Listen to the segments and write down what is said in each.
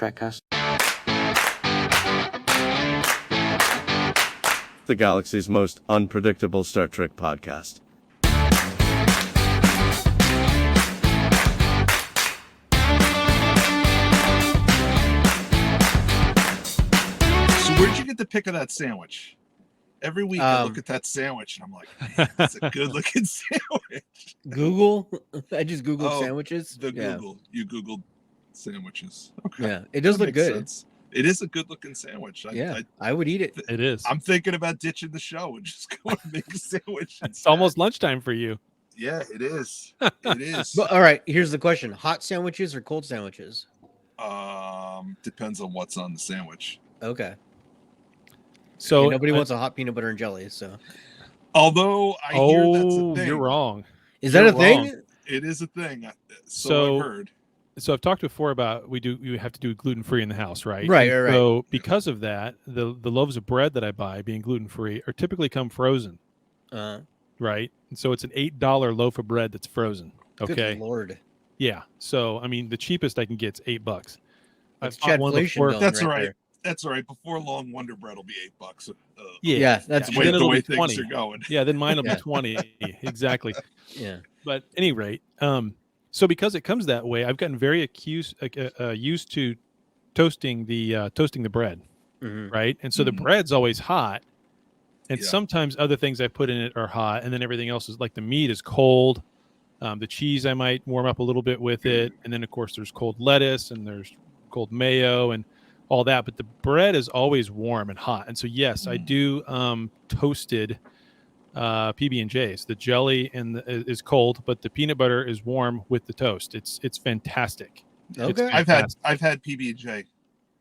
Trekcast. The galaxy's most unpredictable Star Trek podcast. So where'd you get the pick of that sandwich? Every week I look at that sandwich and I'm like, man, it's a good looking sandwich. Google? I just Googled sandwiches. Google. You Googled sandwiches. Okay. Yeah, it does look good. Sense. It is a good looking sandwich. I would eat it. It is. I'm thinking about ditching the show and just going to make a sandwich. It's almost lunchtime for you. Yeah, it is. It is. But, all right, here's the question: hot sandwiches or cold sandwiches? Depends on what's on the sandwich. Okay. So nobody wants a hot peanut butter and jelly. So, although I hear that's a thing. You're wrong. Is that a thing? It is a thing. So I've heard. So I've talked before about you have to do gluten-free in the house, right? Right. So because of that, the loaves of bread that I buy, being gluten-free, are typically come frozen. Right. And so it's an $8 loaf of bread that's frozen. Okay. Good Lord. Yeah. So I mean, the cheapest I can get is $8. That's Chadflation. That's right. That's all right. Before long, Wonder Bread will be $8. That's the way things are going. Yeah, then mine will be 20. Exactly. Yeah. But at any rate, so because it comes that way, I've gotten very used to toasting the bread, right? And so the bread's always hot, and sometimes other things I put in it are hot, and then everything else is like the meat is cold. The cheese I might warm up a little bit with it, and then of course there's cold lettuce and there's cold mayo and all that. But the bread is always warm and hot, and so yes, I do toasted PB&Js. The jelly is cold, but the peanut butter is warm with the toast. It's fantastic. Okay. I've had PB&J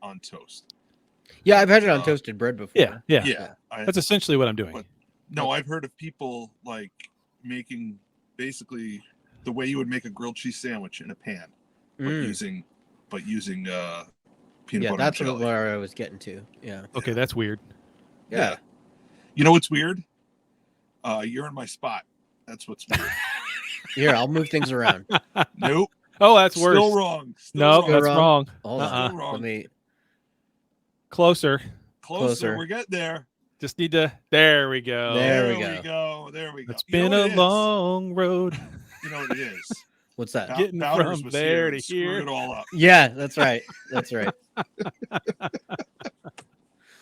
on toast. Yeah, I've had it on toasted bread before. Yeah. That's essentially what I'm doing. But, no, I've heard of people like making basically the way you would make a grilled cheese sandwich in a pan, but using peanut butter. That's and jelly. where I was getting to. Yeah. Okay, that's weird. Yeah. You know what's weird? You're in my spot. That's what's weird. Here, I'll move things around. Nope. Oh, that's worse. Still wrong. No, that's wrong. Hold on. Wrong. Let me... Closer. We're getting there. Just need to. There we go. There we go. It's been a long road. You know what it is? What's that? Getting Bowders from there to here. It all up. Yeah, that's right. That's right.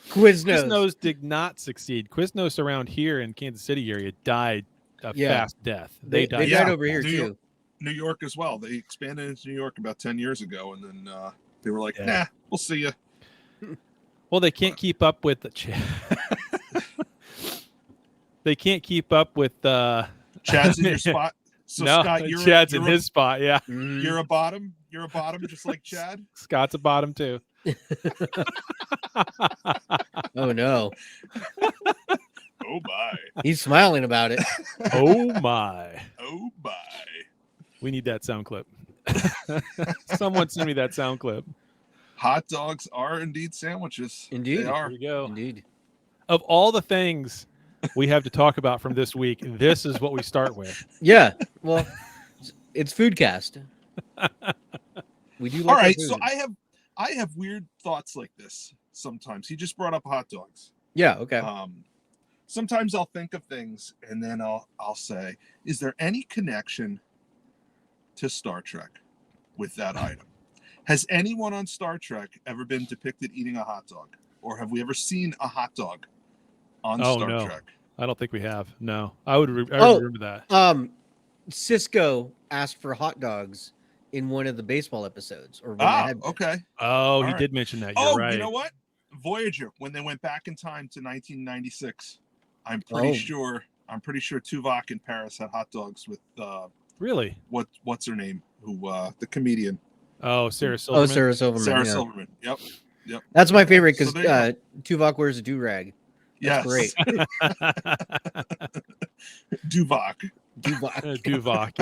Quiznos did not succeed. Quiznos around here in Kansas City area died a fast death. They died. They died over here too. New York as well. They expanded into New York about 10 years ago, and then they were like, "Nah, we'll see you." Well, they can't keep up with the. They can't keep up with Chad's in your spot. So no, Scott, Chad's in his spot. Yeah, you're a bottom. You're a bottom, just like Chad. Scott's a bottom too. Oh no! Oh my! He's smiling about it. Oh my! Oh my! We need that sound clip. Someone send me that sound clip. Hot dogs are indeed sandwiches. Indeed, they are. Here we go. Indeed. Of all the things we have to talk about from this week, this is what we start with. Yeah. Well, it's Foodcast. We do. Like all right. So I have weird thoughts like this sometimes. He just brought up hot dogs. Yeah. Okay. Sometimes I'll think of things and then I'll say, is there any connection to Star Trek with that item? Has anyone on Star Trek ever been depicted eating a hot dog? Or have we ever seen a hot dog on Star Trek? I don't think we have. No. I would remember that. Cisco asked for hot dogs in one of the baseball episodes. Okay. Oh, he did mention that. You're right. You know what? Voyager, when they went back in time to 1996, I'm pretty sure Tuvok in Paris had hot dogs with really? What's her name? Who the comedian? Oh, Sarah Silverman. Sarah Silverman. Silverman. Yep. That's my favorite because Tuvok wears a do-rag. That's great. Duvok,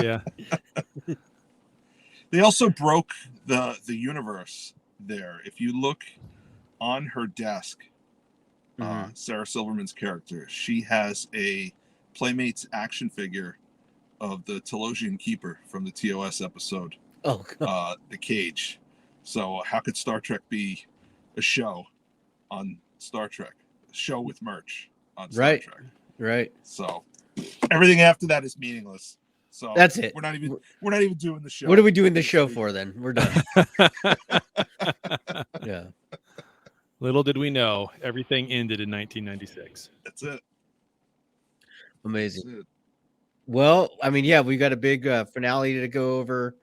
yeah. They also broke the universe there. If you look on her desk, Sarah Silverman's character, she has a Playmates action figure of the Telosian Keeper from the TOS episode. Oh, God. The Cage. So how could Star Trek be a show on Star Trek? A show with merch on Star Trek. Right. So everything after that is meaningless. So That's it. We're not even doing the show. What are we doing the show for then? We're done. Yeah. Little did we know, everything ended in 1996. That's it. Amazing. That's it. Well, I mean, yeah, we got a big finale to go over.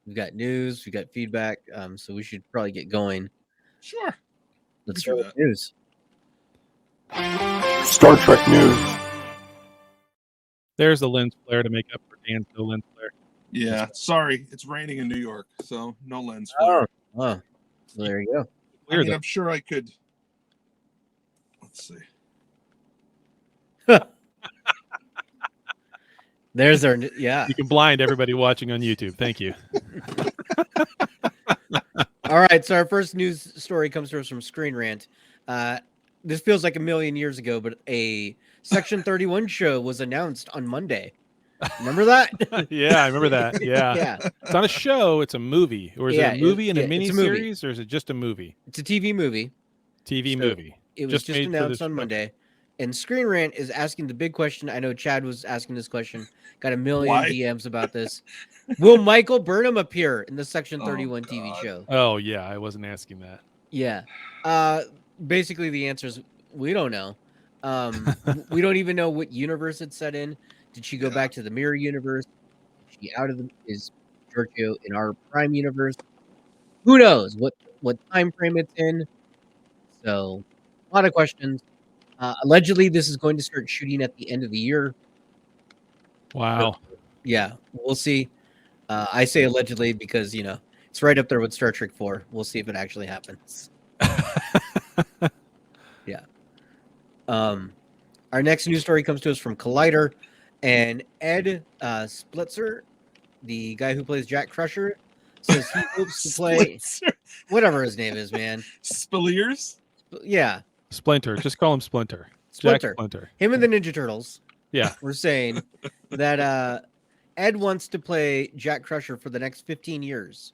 We've got news, we got feedback, so we should probably get going. Sure. Let's We can start do with news. Star Trek news. There's the lens flare to make up for Dan's no lens flare. Yeah. Sorry, it's raining in New York, so no lens flare. Oh, well, there you go. I mean, I'm sure I could. Let's see. There's our yeah. You can blind everybody watching on YouTube. Thank you. All right, so our first news story comes to us from Screen Rant. This feels like a million years ago, but a Section 31 show was announced on Monday. Remember that? Yeah, I remember that. Yeah. Yeah. It's not a show, it's a movie. Or is Yeah, it a movie and a it's a mini movie. series, or is it just a movie? It's a TV movie. TV So, movie. It was just made for announced this- on Monday. And Screen Rant is asking the big question. I know Chad was asking this question. Got a million Why? DMs about this. Will Michael Burnham appear in the Section 31 TV God. show? Oh, yeah, I wasn't asking that. Yeah. Basically, the answer is we don't know. We don't even know what universe it's set in. Did she go back to the mirror universe? Is she out of is Giorgio in our prime universe? Who knows what time frame it's in? So, a lot of questions. Allegedly, this is going to start shooting at the end of the year. Wow. Yeah, we'll see. I say allegedly because it's right up there with Star Trek 4. We'll see if it actually happens. Yeah. Our next news story comes to us from Collider, and Ed Splitzer, the guy who plays Jack Crusher, says he hopes to play whatever his name is, man. Spilliers? Yeah, Splinter. Just call him Splinter. Splinter. Jack Splinter. Him and the Ninja Turtles. Yeah. We're saying that Ed wants to play Jack Crusher for the next 15 years.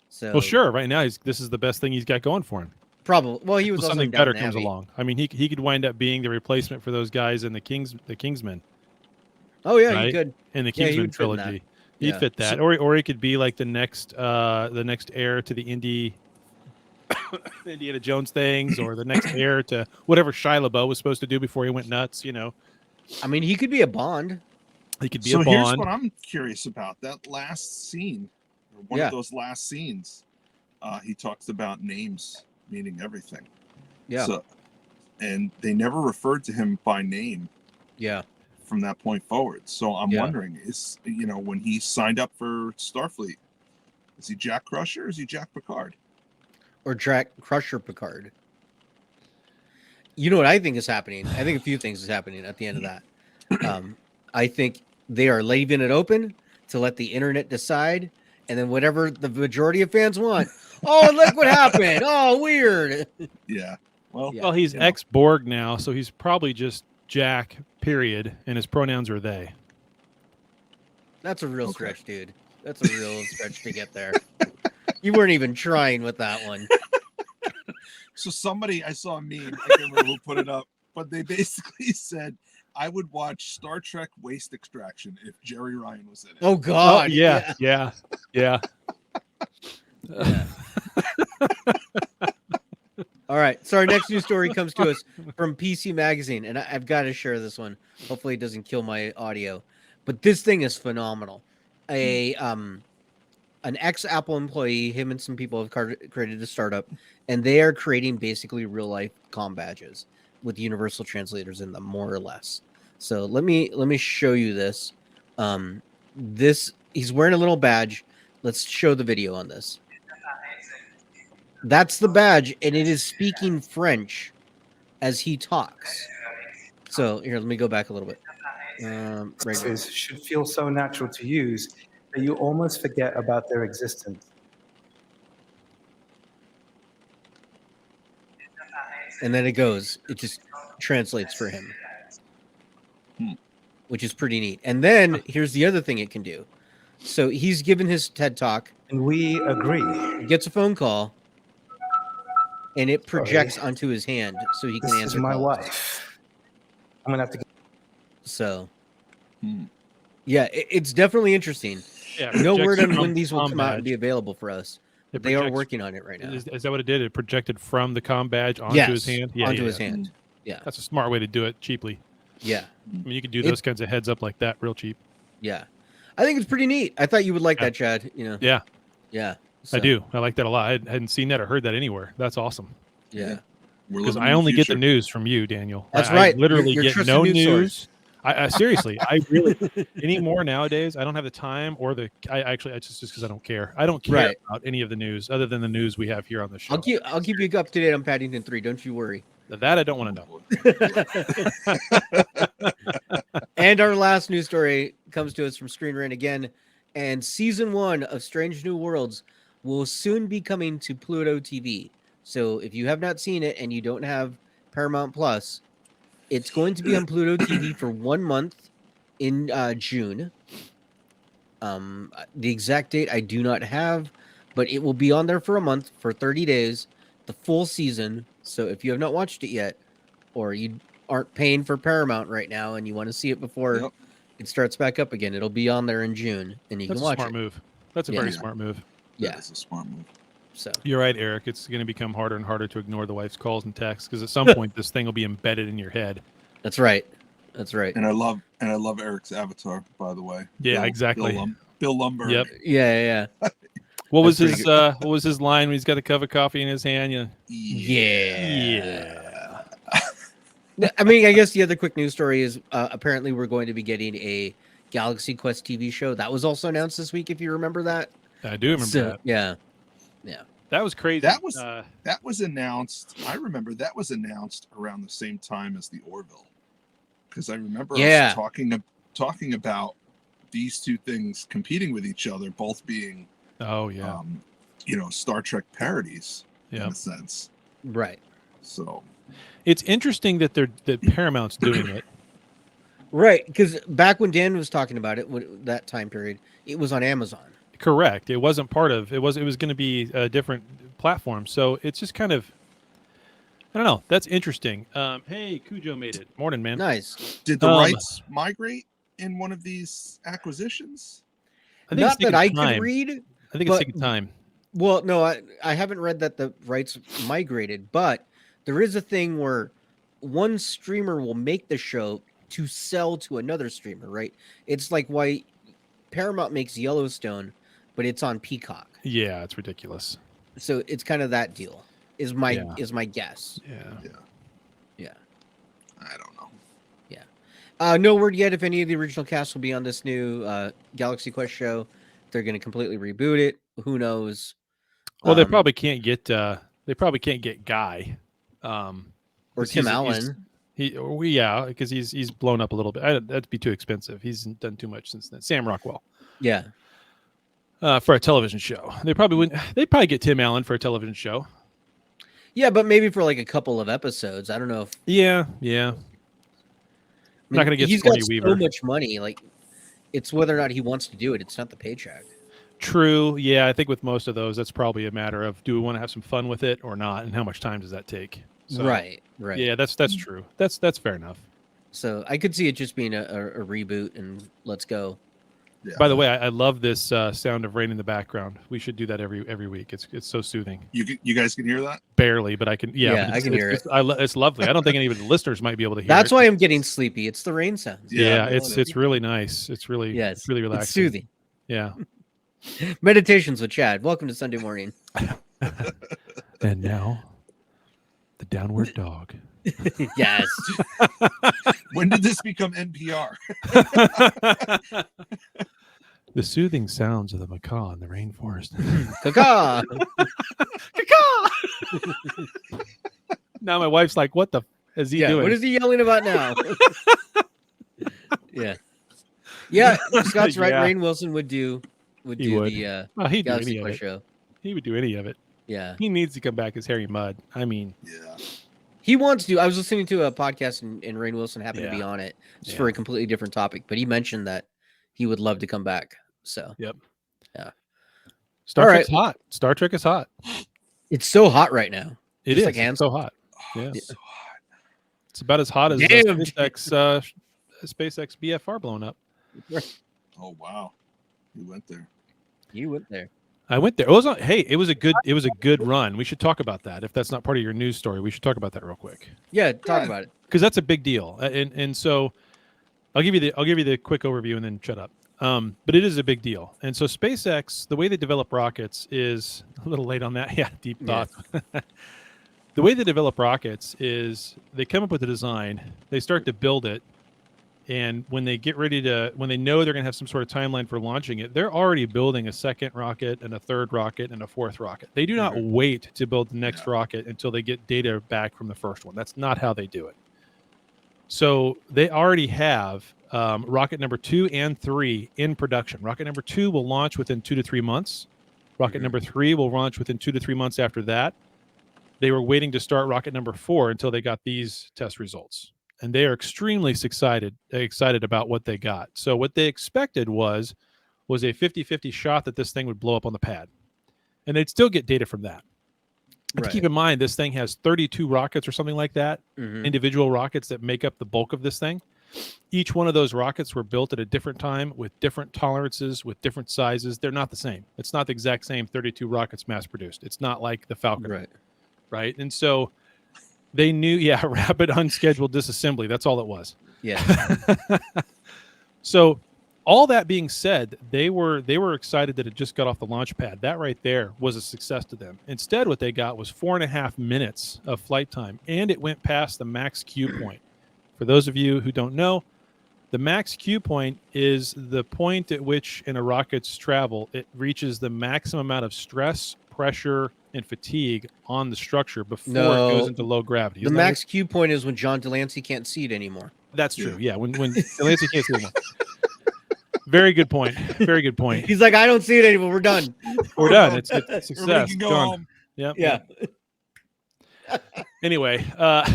So Well, sure. Right now, this is the best thing he's got going for him. probably. Well, he was Until also something in better Downton comes Abbey. along. I mean, he could wind up being the replacement for those guys in the Kingsmen Oh yeah, Right? he could. in the Yeah, he Kingsman would fit in that. trilogy. He'd Yeah. fit that, or he could be like the next heir to the Indiana Jones things, or the next heir to whatever Shia LaBeouf was supposed to do before he went nuts. I mean, he could be a Bond. He could be So a here's Bond. what I'm curious about. That last scene, or one Yeah. of those last scenes, he talks about names meaning everything. Yeah. So, and they never referred to him by name Yeah. from that point forward. So I'm Yeah. wondering, when he signed up for Starfleet, is he Jack Crusher or is he Jack Picard? Or Jack Crusher Picard. You know what I think is happening? I think a few things is happening at the end of that. I think they are leaving it open to let the internet decide, and then whatever the majority of fans want. Oh, look what happened! Oh, weird. Yeah. Well, Yeah. Well, he's you know. ex-Borg now, so he's probably just Jack. Period, and his pronouns are they. That's a real Okay. stretch, dude. That's a real stretch to get there. You weren't even trying with that one. So I saw a meme, I can't remember who put it up, but they basically said, I would watch Star Trek Waste Extraction if Jerry Ryan was in it. Oh God. yeah. Yeah. All right. So our next news story comes to us from PC Magazine, and I've got to share this one. Hopefully, it doesn't kill my audio. But this thing is phenomenal. An ex-Apple employee, him and some people have created a startup, and they are creating basically real-life comm badges with universal translators in them, more or less. So let me show you this. He's wearing a little badge. Let's show the video on this. That's the badge, and it is speaking French as he talks. So here, let me go back a little bit. Right. Should feel so natural to use that you almost forget about their existence. And then it just translates for him, which is pretty neat. And then here's the other thing it can do. So he's given his TED talk, And we agree. gets a phone call, and it projects onto his hand so he can This is answer my calls. wife. I'm gonna have to. So, Hmm. yeah, it's definitely interesting. Yeah, No projects word on from when these will comm come out and badge. be available for us. It They are projects- working on it right now. Is that what it did? It projected from the comm badge onto Yes, his hand? Yeah, onto yeah, his yeah. hand. Yeah, That's a smart way to do it cheaply. yeah, I mean, you could do those kinds of heads up like that real cheap. yeah. I think it's pretty neat. I thought you would like Yeah. that, Chad. You know, Yeah, yeah. I So, do. I like that a lot. I hadn't seen that or heard that anywhere. That's awesome. Yeah, We're Because living I in only get the future. news from you, Daniel. That's I right. literally You're get trusted no news source. news. I seriously, I really anymore nowadays. I don't have the time or the. I just because I don't care. I don't care Right. about any of the news other than the news we have here on the show. I'll keep you up to date on Paddington 3. Don't you worry. That I don't want to know. And our last news story comes to us from Screen Rant again. And season 1 of Strange New Worlds will soon be coming to Pluto TV. So if you have not seen it and you don't have Paramount Plus, it's going to be on Pluto TV for 1 month in June. The exact date I do not have, but it will be on there for a month, for 30 days, the full season. So if you have not watched it yet, or you aren't paying for Paramount right now and you want to see it before Yep. it starts back up again, it'll be on there in June, and you That's can a watch smart it. move. That's a Yeah. very smart move. Yeah. That is a smart move. So You're right, Eric. It's going to become harder and harder to ignore the wife's calls and texts because at some point this thing will be embedded in your head. that's right. That's right. And I love Eric's avatar, by the way. Yeah, exactly. Bill Lumberg. Yep. Yeah. What was That's his pretty What was his line when he's got the cup of coffee in his hand? Yeah. Yeah. I mean, I guess the other quick news story is apparently we're going to be getting a Galaxy Quest TV show. That was also announced this week, if you remember that. I do remember So, that. Yeah. That was crazy. That was announced. I remember that was announced around the same time as the Orville, because I remember us talking about these two things competing with each other, both being oh yeah. Star Trek parodies in Yeah. a sense. Right. So It's interesting that that Paramount's doing it. Right. Because back when Dan was talking about it, that time period, it was on Amazon. Correct. It wasn't part of it. Was going to be a different platform. So it's just kind of. I don't know. That's interesting. Hey, Cujo made it. Morning, man. Nice. did the rights migrate in one of these acquisitions? I think Not it's taking that I time. could read. I think but- it's taking time. Well, no, I haven't read that the rights migrated, but there is a thing where one streamer will make the show to sell to another streamer, right? It's like why Paramount makes Yellowstone, but it's on Peacock. Yeah, it's ridiculous. So it's kind of that deal. Is my guess. Yeah. Yeah. I don't know. No word yet if any of the original cast will be on this new Galaxy Quest show. They're going to completely reboot it. Who knows? Well, they probably can't get. They probably can't get Guy. Or 'cause Tim he's- Allen. Because he's blown up a little bit. That'd be too expensive. He's done too much since then. Sam Rockwell. Yeah. For a television show, they probably wouldn't. They'd probably get Tim Allen for a television show. Yeah, but maybe for like a couple of episodes. I don't know if Yeah. Not gonna get he's Sigourney got Weaver. so much money. Like, it's whether or not he wants to do it. It's not the paycheck. True. Yeah, I think with most of those, that's probably a matter of do we want to have some fun with it or not, and how much time does that take? So, Right. Yeah, that's true. That's fair enough. So I could see it just being a reboot and let's go. Yeah. By the way, I love this sound of rain in the background. We should do that every week. It's so soothing. You guys can hear that? Barely, but I can. Yeah, Yeah, but I can hear it. It's lovely. I don't think any of the listeners might be able to hear. That's it. why I'm getting sleepy. It's the rain sounds. Yeah, Yeah, it's really nice. It's really Yes. really relaxing. It's soothing. Yeah. Meditations with Chad. Welcome to Sunday morning. And now, the downward dog. Yes. When did this become NPR? The soothing sounds of the macaw in the rainforest. Caca. Now my wife's like, "What the is he doing?" What is he yelling about now? Yeah. Yeah. Scott's right. Yeah. Rainn Wilson would do He would. the Oh, he'd do Galaxy any of Quest it. show. He would do any of it. Yeah. He needs to come back as Harry Mudd. I mean, Yeah. He wants to. I was listening to a podcast and Rainn Wilson happened to be Yeah. on it just for a completely different topic, but he mentioned that he would love to come back. So Yep. Yeah. Star All Trek's right. hot. Star Trek is hot. it's so hot right now. It Just is like It's so hot. Oh, Yeah. it's so hot. It's about as hot as Damn. SpaceX BFR blowing up. Oh wow, you went there. You went there. I went there. It was a good run. We should talk about that. If that's not part of your news story, we should talk about that real quick. Yeah, talk ahead. about it. Because that's a big deal. And so I'll give you the quick overview and then shut up. But it is a big deal. And so SpaceX, the way they develop rockets is a little late on that. Yeah, deep Yeah. thought. The way they develop rockets is they come up with a design, they start to build it, and when they get ready when they know they're going to have some sort of timeline for launching it, they're already building a second rocket and a third rocket and a fourth rocket. They do not wait to build the next rocket until they get data back from the first one. That's not how they do it. So they already have rocket number 2 and 3 in production. Rocket number 2 will launch within 2 to 3 months. Rocket number 3 will launch within 2 to 3 months after that. They were waiting to start rocket number 4 until they got these test results. And they are extremely excited about what they got. So what they expected was a 50-50 shot that this thing would blow up on the pad. And they'd still get data from that. But to keep in mind, this thing has 32 rockets or something like that, individual rockets that make up the bulk of this thing. Each one of those rockets were built at a different time with different tolerances, with different sizes. They're not the same. It's not the exact same 32 rockets mass produced. It's not like the Falcon. Right. And so they knew, rapid unscheduled disassembly. That's all it was. Yeah. So all that being said, they were excited that it just got off the launch pad. That right there was a success to them. Instead, what they got was 4.5 minutes of flight time, and it went past the max Q point. For those of you who don't know, the max Q point is the point at which in a rocket's travel, it reaches the maximum amount of stress, pressure, and fatigue on the structure before it goes into low gravity. The max Q point is when John Delancey can't see it anymore. That's true. Yeah, when Delancey can't see it anymore. Very good point. Very good point. He's like, I don't see it anymore. We're done. We're done. It's success. Everybody can go Gone. home. Yep. Yeah. Anyway, Dan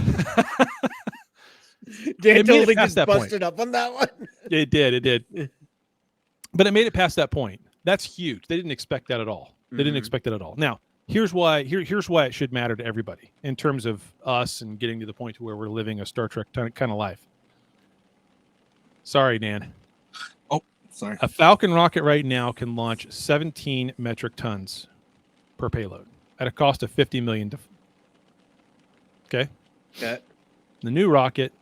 it made totally it past just that point. busted up on that one. It did. But it made it past that point. That's huge. They didn't expect that at all. They didn't expect that at all. Now, here's why it should matter to everybody in terms of us and getting to the point to where we're living a Star Trek kind of life. Sorry, Dan. Oh, sorry. A Falcon rocket right now can launch 17 metric tons per payload at a cost of $50 million. Okay. Okay. The new rocket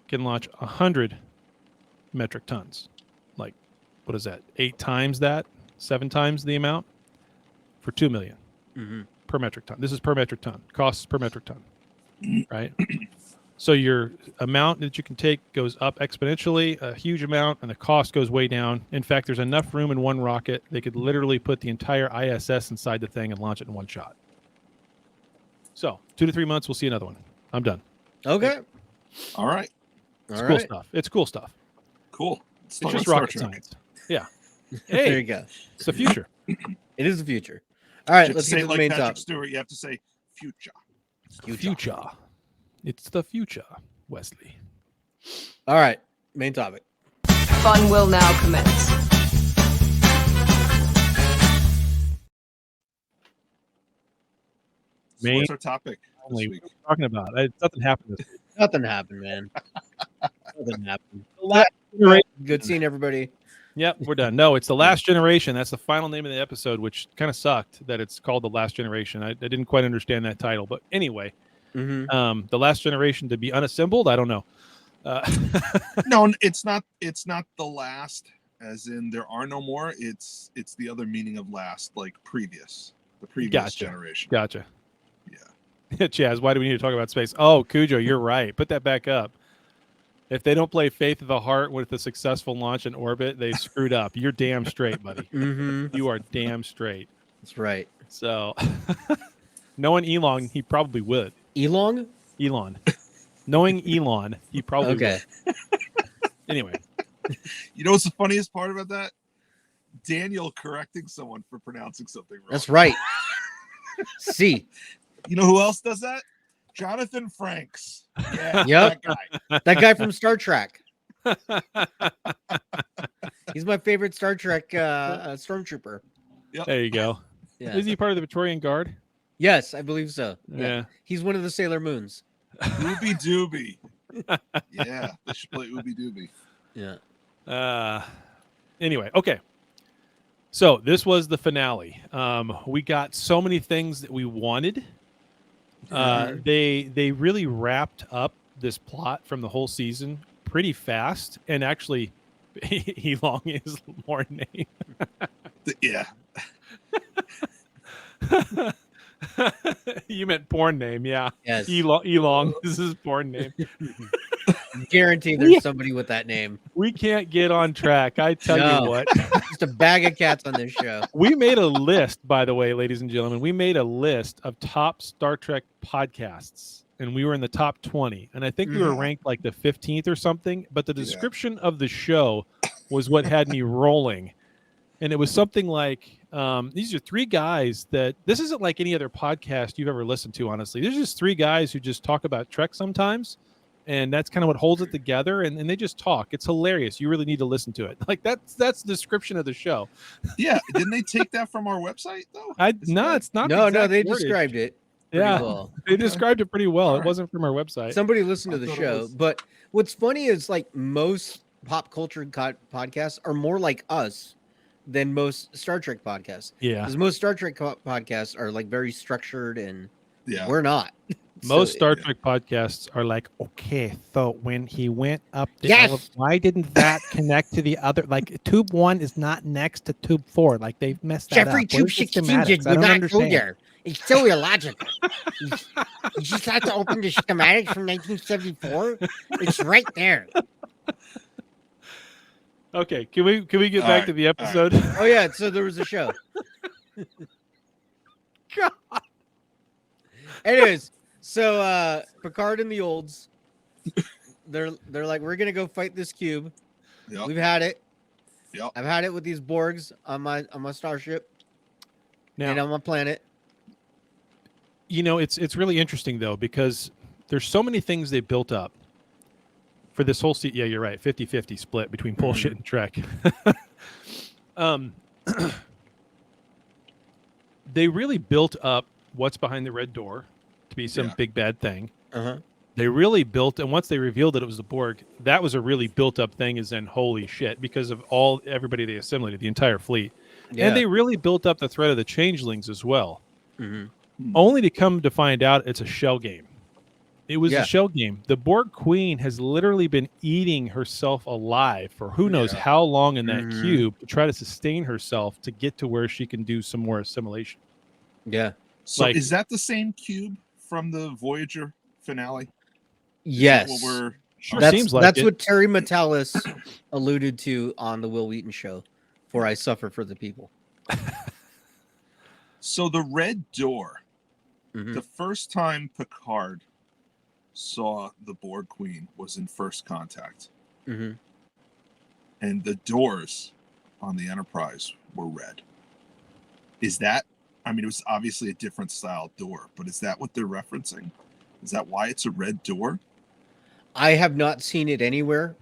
can launch 100 metric tons. Like, what is that? 8 times that? 7 times the amount for $2 million per metric ton. This is per metric ton. Costs per metric ton, right? So your amount that you can take goes up exponentially, a huge amount, and the cost goes way down. In fact, there's enough room in one rocket. They could literally put the entire ISS inside the thing and launch it in one shot. So 2 to 3 months, we'll see another one. I'm done. Okay. All right. It's cool stuff. It's cool stuff. Cool. It's just rocket science. Yeah. Hey, There you go. it's the future. It is the future. All right, You let's say get it to the like main Patrick topic. Stewart. You have to say future. Future. It's the future, Wesley. All right, main topic. Fun will now commence. So what's our topic this week? What are we talking about? Nothing happened this week. Nothing happened, man. Nothing happened. Good seeing everybody. Yep, we're done. No, it's The Last Generation. That's the final name of the episode, which kind of sucked that it's called The Last Generation. I didn't quite understand that title. But anyway, The Last Generation to be unassembled? I don't know. No, it's not the last, as in there are no more. It's the other meaning of last, like previous. The previous generation. Gotcha. Yeah. Chaz, why do we need to talk about space? Oh, Cujo, you're right. Put that back up. If they don't play Faith of the Heart with a successful launch in orbit, they screwed up. You're damn straight, buddy. You are damn straight. That's right. So, knowing Elon, he probably would. Elon? Knowing Elon, he probably would. Anyway. You know what's the funniest part about that? Daniel correcting someone for pronouncing something wrong. That's right. See. You know who else does that? Jonathan Franks. Yeah, Yep. that guy. That guy from Star Trek. He's my favorite Star Trek stormtrooper. Yep. There you go. Yeah. Is he part of the Praetorian Guard? Yes, I believe so. Yeah. He's one of the Sailor Moons. Ooby Dooby. Yeah, they should play Ooby Dooby. Yeah. Anyway, okay. So this was the finale. We got so many things that we wanted. They really wrapped up this plot from the whole season pretty fast, and actually, Elong is more name. Yeah. You meant porn name, yeah. Yes. Elong. This is porn name. Guarantee there's somebody with that name. We can't get on track. I tell you what. Just a bag of cats on this show. We made a list, by the way, ladies and gentlemen. We made a list of top Star Trek podcasts, and we were in the top 20. And I think we were ranked like the 15th or something. But the description of the show was what had me rolling. And it was something like, these are three guys that, this isn't like any other podcast you've ever listened to, honestly. There's just three guys who just talk about Trek sometimes. And that's kind of what holds it together. And they just talk. It's hilarious. You really need to listen to it. Like that's the description of the show. Yeah. Didn't they take that from our website though? No, it's not. No, the they exact wordage. described it. Pretty well. They described it pretty well. All It right. wasn't from our website. Somebody listened to the thought it show. was. But what's funny is like most pop culture podcasts are more like us than most Star Trek podcasts. Yeah. Because most Star Trek podcasts are like very structured, and Yeah. we're not. Most So, Star Trek podcasts are like, okay, so when he went up the Yes! why didn't that connect to the other? Like, tube 1 is not next to tube 4. Like, they've messed that Jeffrey up. Tube Where's the 16 schematics? did I don't not go understand. there. It's so illogical. You just have to open the schematics from 1974. It's right there. Okay, can we get All back right, to the all right. episode? Oh yeah, so there was a show. God. Anyways, so Picard and the Olds, they're like, we're gonna go fight this cube. Yep. We've had it. Yep. I've had it with these Borgs on my starship Now, and on my planet. you know, it's really interesting though, because there's so many things they built up for this whole season. Yeah, you're right. 50-50 split between bullshit and Trek. They really built up what's behind the red door to be some big bad thing. They really built, and once they revealed that it was the Borg, that was a really built up thing. Is then holy shit, because of everybody they assimilated, the entire fleet, and they really built up the threat of the changelings as well. Only to come to find out it's a shell game. It was a shell game. The Borg Queen has literally been eating herself alive for who knows how long in that cube to try to sustain herself to get to where she can do some more assimilation. Yeah. So like- is that the same cube from the Voyager finale? Yes. What we're Sure that's seems like that's it. what Terry Metalis alluded to on the Will Wheaton show. For I suffer for the people. So the red door, Mhm. the first time Picard saw the Borg Queen was in First Contact, Mhm. and the doors on the Enterprise were red. Is that? I mean, it was obviously a different style door, but is that what they're referencing? Is that why it's a red door? I have not seen it anywhere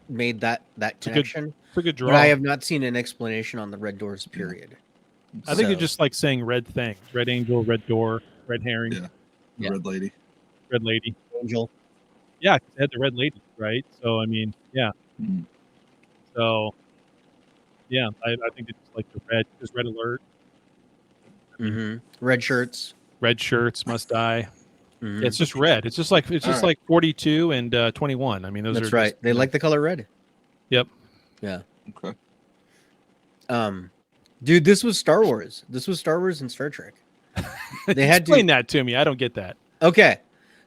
made that a good connection, It's a good draw. but I have not seen an explanation on the red doors. Period. I think So- it's just like saying red thing, red angel, red door, red herring, Yeah. The Yeah. red lady. red lady. Angel. Yeah, 'cause they had the red lady, right? So I mean, yeah. Mhm. So yeah, I think it's like the red, just red alert, Red shirts. red shirts must die. Mhm. It's just red. It's just like Alright. like 42 and 21. I mean, those That's are right. just- They like the color red. Yep. Yeah. Okay. Dude, this was Star Wars. This was Star Wars and Star Trek. They had Explain to. that to me. I don't get that. Okay,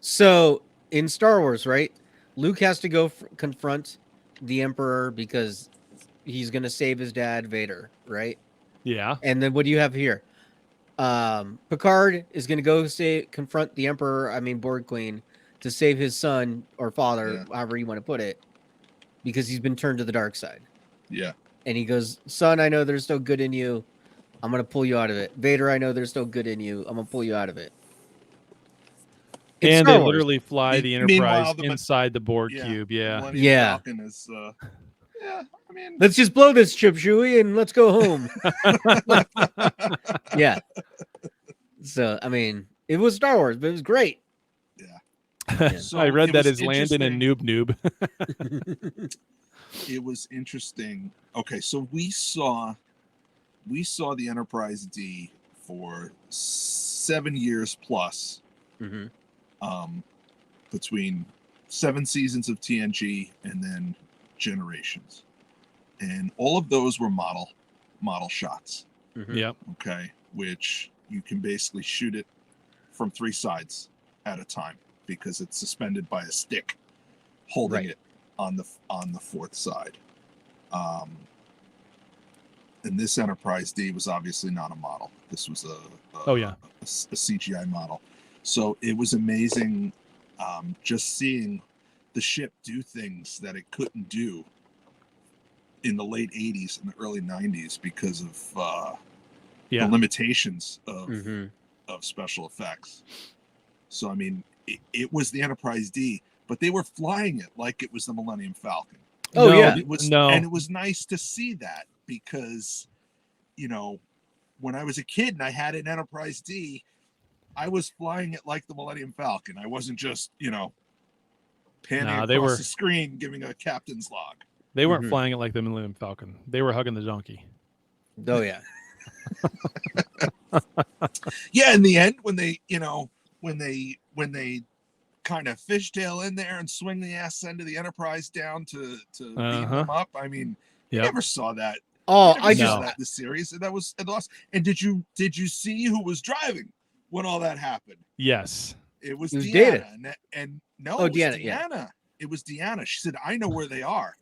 so in Star Wars, right? Luke has to go confront the Emperor because he's gonna save his dad, Vader, right? Yeah. And then what do you have here? Picard is gonna go confront the Emperor, I mean Borg Queen, to save his son or father, however you want to put it, because he's been turned to the dark side. Yeah. And he goes, "Son, I know there's still good in you. I'm gonna pull you out of it. Vader, I know there's still good in you. I'm gonna pull you out of it." It's and Star they Wars. literally fly the Meanwhile, Enterprise inside the Borg Yeah. cube. Yeah. Millennium Yeah. Falcon is, yeah, I mean, Let's just blow this ship, Chewie, and let's go home. Yeah. So I mean, it was Star Wars, but it was great. yeah. So I read it that was as Landon and Noob. It was interesting. Okay, so we saw the Enterprise D for 7 years plus, between 7 seasons of TNG and then Generations, and all of those were model shots. Yep. Okay, which you can basically shoot it from 3 sides at a time because it's suspended by a stick holding it on the 4th side. And this Enterprise D was obviously not a model. This was a CGI model. So it was amazing, just seeing the ship do things that it couldn't do in the late 80s and the early 90s because of the limitations of special effects. So I mean, it was the Enterprise D, but they were flying it like it was the Millennium Falcon. Oh, yeah. And it was nice to see that because, you know, when I was a kid and I had an Enterprise D, I was flying it like the Millennium Falcon. I wasn't just, you know, panning across the screen giving a captain's log. They weren't flying it like the Millennium Falcon. They were hugging the donkey. Oh yeah. Yeah, in the end, when they, you know, when they kind of fishtail in there and swing the ass end of the Enterprise down to beam them up. I mean, you never saw that. Oh, I just saw that in the series, and that was awesome. And did you see who was driving when all that happened? Yes, it was Deanna. Deanna. And no, oh, it was Deanna. Deanna. Yeah. It was Deanna. She said, "I know where they are,"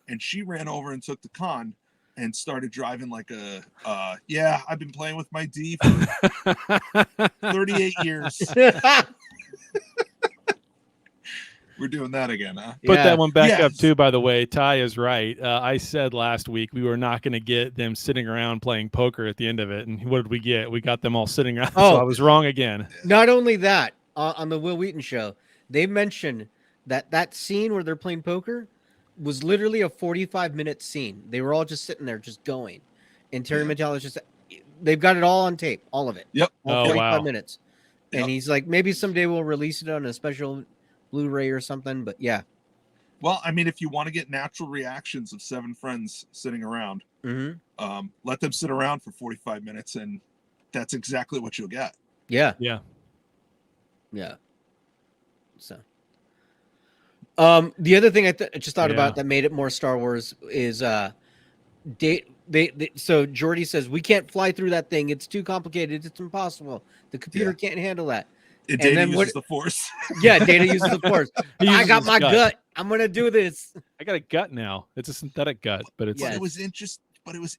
and she ran over and took the con and started driving like a. Yeah, I've been playing with my D for 38 years. We're doing that again, huh? Put that one back up too, by the way. Ty is right. I said last week we were not going to get them sitting around playing poker at the end of it. And what did we get? We got them all sitting around. Oh, so I was wrong again. Not only that, on the Will Wheaton show, they mentioned that scene where they're playing poker was literally a 45-minute scene. They were all just sitting there, just going. And Terry Matalas just, they've got it all on tape, all of it. Yep. All 45 minutes. And Yep. he's like, maybe someday we'll release it on a special Blu-ray or something, but yeah. Well, I mean, if you want to get natural reactions of 7 friends sitting around, let them sit around for 45 minutes, and that's exactly what you'll get. Yeah. Yeah. Yeah. So, the other thing I just thought about that made it more Star Wars is so Geordi says we can't fly through that thing. It's too complicated. It's impossible. The computer can't handle that. And Data uses the Force. Yeah, Data uses the Force. I got my gut. I'm gonna do this. I got a gut now. It's a synthetic gut, but it's. But it was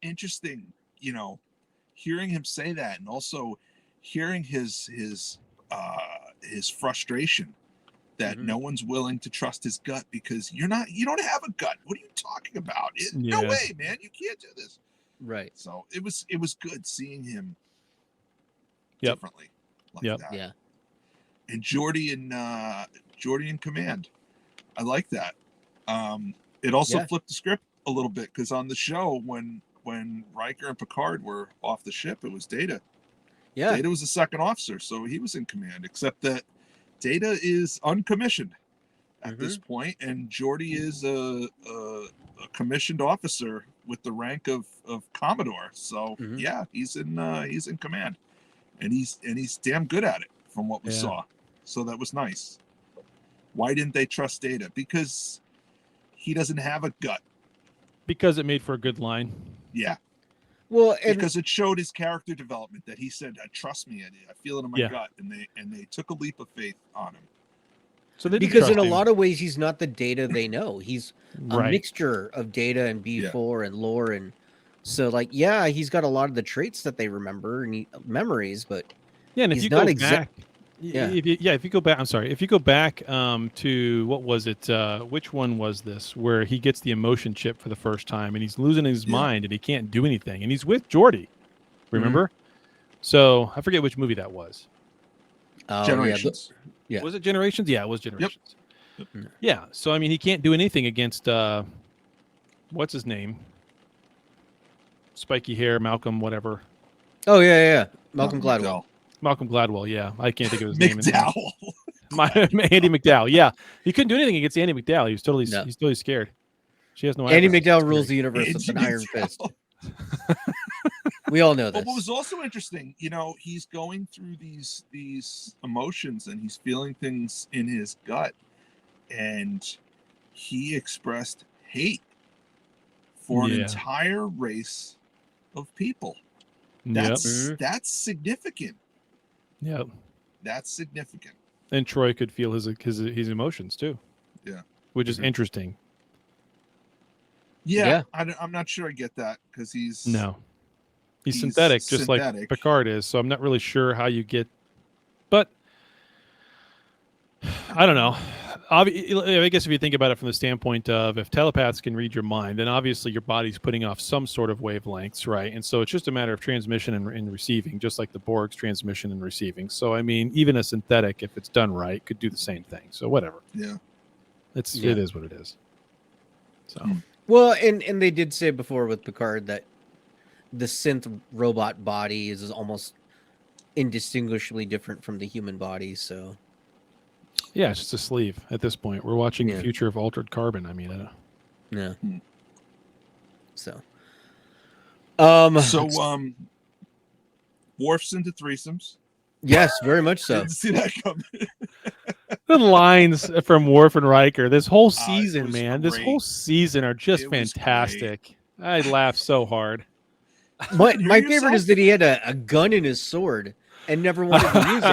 interesting, you know, hearing him say that, and also hearing his frustration that no one's willing to trust his gut because you don't have a gut. What are you talking about? No way, man. You can't do this. Right. So it was good seeing him differently like that. Yeah. And Geordi in command. I like that. It also flipped the script a little bit because on the show when Riker and Picard were off the ship, it was Data. Yeah. Data was the second officer, so he was in command, except that Data is uncommissioned at this point, and Geordi is a commissioned officer with the rank of Commodore. So yeah, he's in command, and he's damn good at it from what we saw. So that was nice. Why didn't they trust Data? Because he doesn't have a gut. Because it made for a good line. Yeah. Well, because it showed his character development that he said, "Trust me, Eddie. I feel it in my gut," and they took a leap of faith on him. So because in a lot of ways, he's not the Data they know. He's a mixture of Data and B4 and lore, and so like he's got a lot of the traits that they remember and memories, but and if he's you not go back. If you go back, I'm sorry. If you go back to what was it? Which one was this? Where he gets the emotion chip for the first time, and he's losing his mind, and he can't do anything, and he's with Geordi. Remember? So I forget which movie that was. Generations. Yeah. Was it Generations? Yeah, it was Generations. Yep. Yeah. So I mean, he can't do anything against what's his name? Spiky hair, Malcolm, whatever. Oh yeah. Malcolm Gladwell. Malcolm Gladwell. Yeah, I can't think of his name. McDowell. Andy McDowell. Yeah, he couldn't do anything against Andy McDowell. He's totally scared. She has no. Andy eyebrows. McDowell It's rules the scary. universe with an Andy iron fist. McDowell. We all know But this. what was also interesting, he's going through these emotions and he's feeling things in his gut, and he expressed hate for an entire race of people. That's significant. Yep. That's significant. And Troy could feel his emotions too. Yeah. Which is interesting. Yeah. I'm not sure I get that because he's synthetic, just like Picard is. So I'm not really sure how you get, but I don't know. I guess if you think about it from the standpoint of if telepaths can read your mind, then obviously your body's putting off some sort of wavelengths, right? And so it's just a matter of transmission and receiving, just like the Borg's transmission and receiving. So I mean, even a synthetic, if it's done right, could do the same thing. So whatever. Yeah. It is what it is. So well, and they did say before with Picard that the synth robot body is almost indistinguishably different from the human body. So yeah, it's just a sleeve at this point. We're watching the future of altered carbon. I mean, yeah. So, Worf's into threesomes. Yes, very much so. Didn't see that coming. The lines from Worf and Riker this whole season, man. Great. This whole season are just fantastic. I laughed so hard. My favorite is that he had a gun in his sword and never wanted to use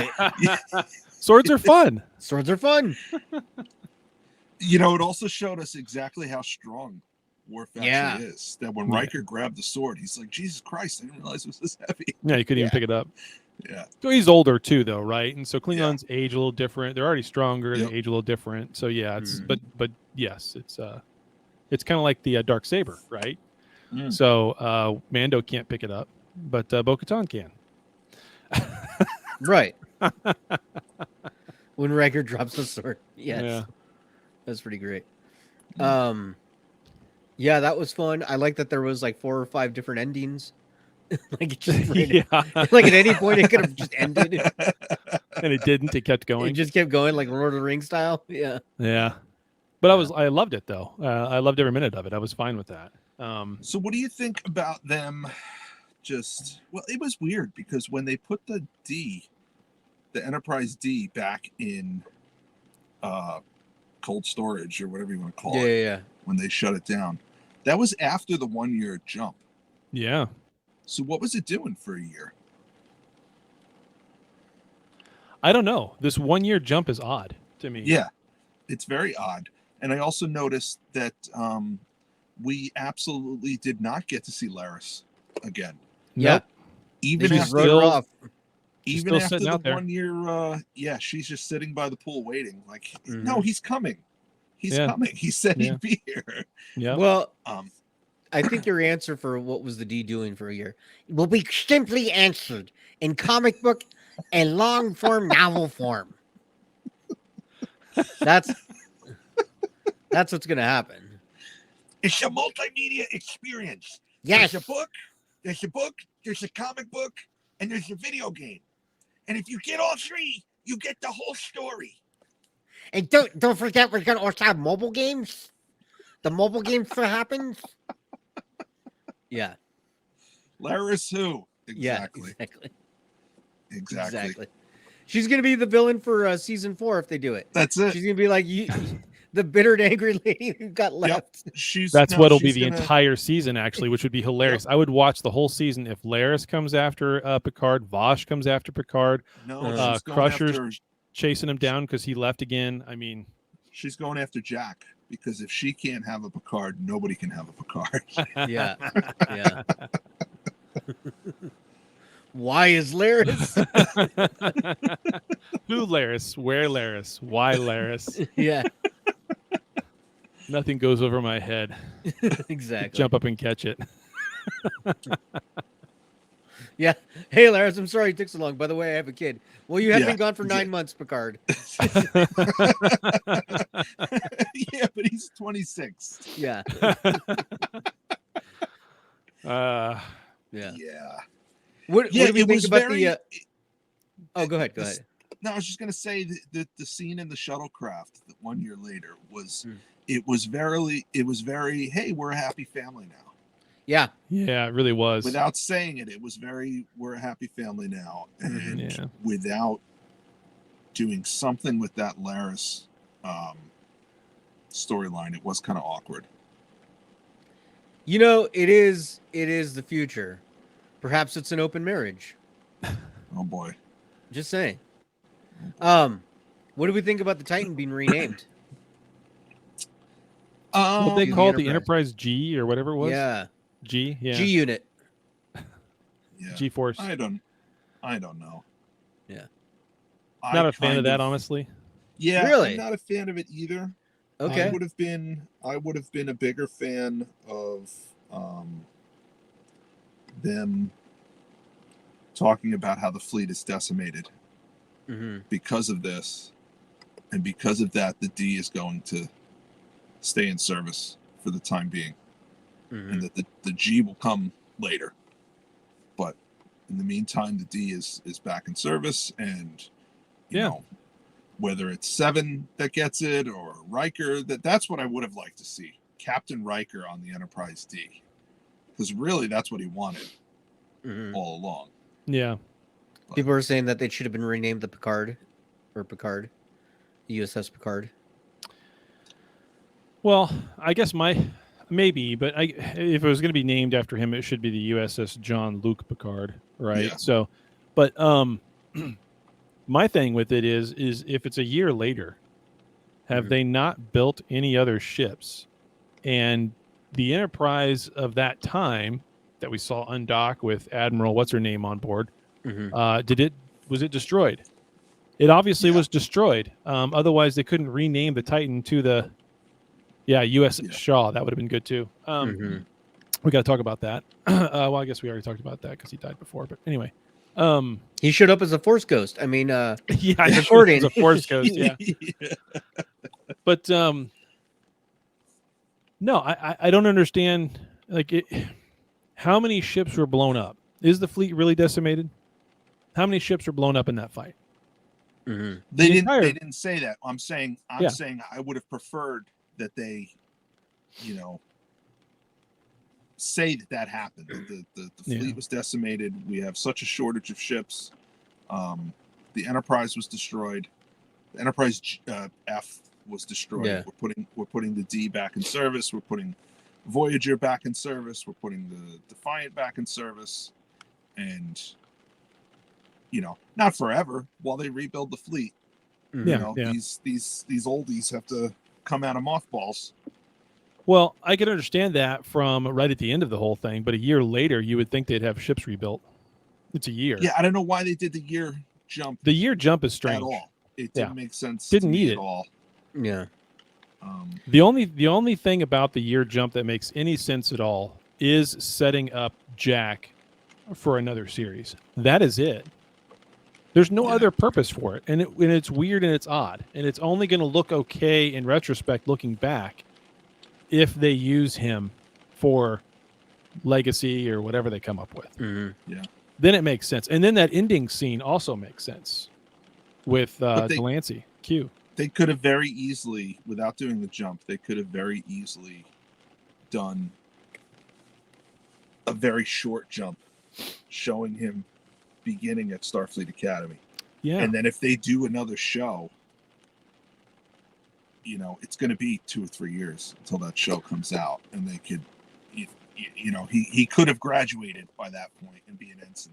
it. Swords are fun. Swords are fun. It also showed us exactly how strong Worf actually is. That when Riker grabbed the sword, he's like, Jesus Christ, I didn't realize it was this heavy. Yeah, you couldn't even pick it up. Yeah. So he's older too, though, right? And so Klingons age a little different. They're already stronger. They age a little different. So yeah, it's but yes, it's kind of like the dark saber, right? So Mando can't pick it up, but Bo-Katan can. Right. When Riker drops the sword. Yes. Yeah. That's pretty great. Yeah, that was fun. I like that there was like 4 or 5 different endings. Like it just like at any point it could have just ended. And it didn't. It kept going. It just kept going like Lord of the Rings style. Yeah. Yeah. But I loved it though. I loved every minute of it. I was fine with that. So what do you think about them? It was weird because when they put the Enterprise D back in cold storage or whatever you want to call it. Yeah. When they shut it down, that was after the 1-year jump. Yeah. So what was it doing for a year? I don't know. This 1-year jump is odd to me. Yeah, it's very odd. And I also noticed that we absolutely did not get to see Laris again. Yep. Even they after wrote her off. Even after the 1 year, she's just sitting by the pool waiting. Like, no, he's coming. He's coming. He said he'd be here. Yeah. Well, I think your answer for what was the D doing for a year will be simply answered in comic book and long form novel form. That's what's gonna happen. It's a multimedia experience. Yes. There's a book, there's a comic book, and there's a video game. And if you get all 3, you get the whole story. And don't forget, we're gonna also have mobile games. The mobile games for happens. Yeah. Laris who? Exactly. Yeah, Exactly. She's gonna be the villain for season 4 if they do it. That's it. She's gonna be like the bitter and angry lady who got left. Yep. That's what'll be the entire season, actually, which would be hilarious. I would watch the whole season if Laris comes after Picard, Vosh comes after Picard, Crusher's chasing him down because he left again. I mean, she's going after Jack because if she can't have a Picard, nobody can have a Picard. Yeah. Why is Laris? Who Laris? Where Laris? Why Laris? Yeah. Nothing goes over my head. Exactly. Jump up and catch it. Yeah. Hey, Laris, I'm sorry it took so long. By the way, I have a kid. Well, you have Yeah, been gone for 9 months, Picard. Yeah, but he's 26. Yeah. uh, Yeah. Yeah. What Yeah, do we it think was about very. the? Oh, go ahead. Go this- ahead. No, I was just gonna say the scene in the shuttlecraft that 1 year later was. Hmm. It was very. Hey, we're a happy family now. Yeah. yeah, it really was. Without saying it, it was very. We're a happy family now, and Yeah. without doing something with that Laris storyline, it was kind of awkward. You know, it is the future. Perhaps it's an open marriage. Oh boy. Just saying. What do we think about the Titan being renamed? What they The call it, the Enterprise. Enterprise G or whatever it was. Yeah. G. Yeah. G unit. Yeah. G Force. I don't know. Yeah. Not a fan of that, honestly. Yeah, Really? I'm not a fan of it either. Okay. I would have been a bigger fan of them talking about how the fleet is decimated Mm-hmm. because of this, and because of that, the D is going to stay in service for the time being, Mm-hmm. and that the G will come later. But in the meantime, the D is back in service, and you know, whether it's Seven that gets it or Riker, that's what I would have liked to see. Captain Riker on the Enterprise D, because really that's what he wanted all along. Yeah. People are saying that they should have been renamed the Picard, the USS Picard. Well, I guess maybe, but if it was going to be named after him, it should be the USS John Luke Picard, right? Yeah. So, but my thing with it is if it's a year later, have they not built any other ships? And the Enterprise of that time that we saw undock with Admiral what's her name on board, was it destroyed? It obviously was destroyed. Otherwise, they couldn't rename the Titan to the USS Shaw. That would have been good too. We got to talk about that. Well, I guess we already talked about that because he died before. But anyway, he showed up as a Force ghost. I mean, recording as a Force ghost. Yeah, but no, I don't understand. How many ships were blown up? Is the fleet really decimated? How many ships were blown up in that fight? They didn't say that. I'm saying I would have preferred that they, say that happened. That the fleet was decimated. We have such a shortage of ships. The Enterprise was destroyed. The Enterprise F was destroyed. Yeah. We're putting the D back in service. We're putting Voyager back in service. We're putting the Defiant back in service, and not forever while they rebuild the fleet. These oldies have to come out of mothballs. Well, I can understand that from right at the end of the whole thing, but a year later, you would think they'd have ships rebuilt. It's a year. Yeah, I don't know why they did the year jump. The year jump is strange at all. It didn't make sense. Didn't to me need at it all. Yeah. The only thing about the year jump that makes any sense at all is setting up Jack for another series. That is it. There's no other purpose for it, and it's weird and it's odd, and it's only going to look okay in retrospect, looking back, if they use him for legacy or whatever they come up with. Yeah. Then it makes sense, and then that ending scene also makes sense with Delancey. Q. They could have very easily, without doing the jump, they could have very easily done a very short jump, showing him beginning at Starfleet Academy. Yeah. And then if they do another show, it's going to be 2 or 3 years until that show comes out, and they could, he could have graduated by that point and be an ensign.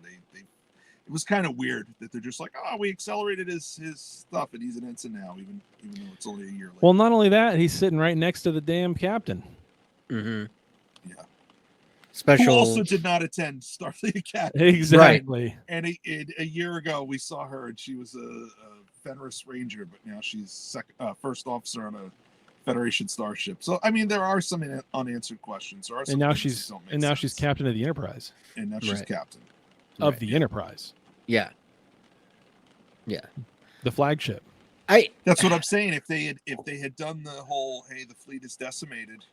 It was kind of weird that they're just like, we accelerated his stuff and he's an ensign now, even though it's only a year later. Well, not only that, he's sitting right next to the damn captain. Yeah. Special. Who also did not attend Starfleet Academy. Exactly. Right. And a year ago, we saw her, and she was a Fenris Ranger, but now she's first officer on a Federation starship. So, I mean, there are some unanswered questions. There are some And now things that don't make she's sense. captain of the Enterprise. And now she's captain. of Right. the Enterprise, Yeah. the flagship. That's what I'm saying. If they had done the whole, hey, the fleet is decimated,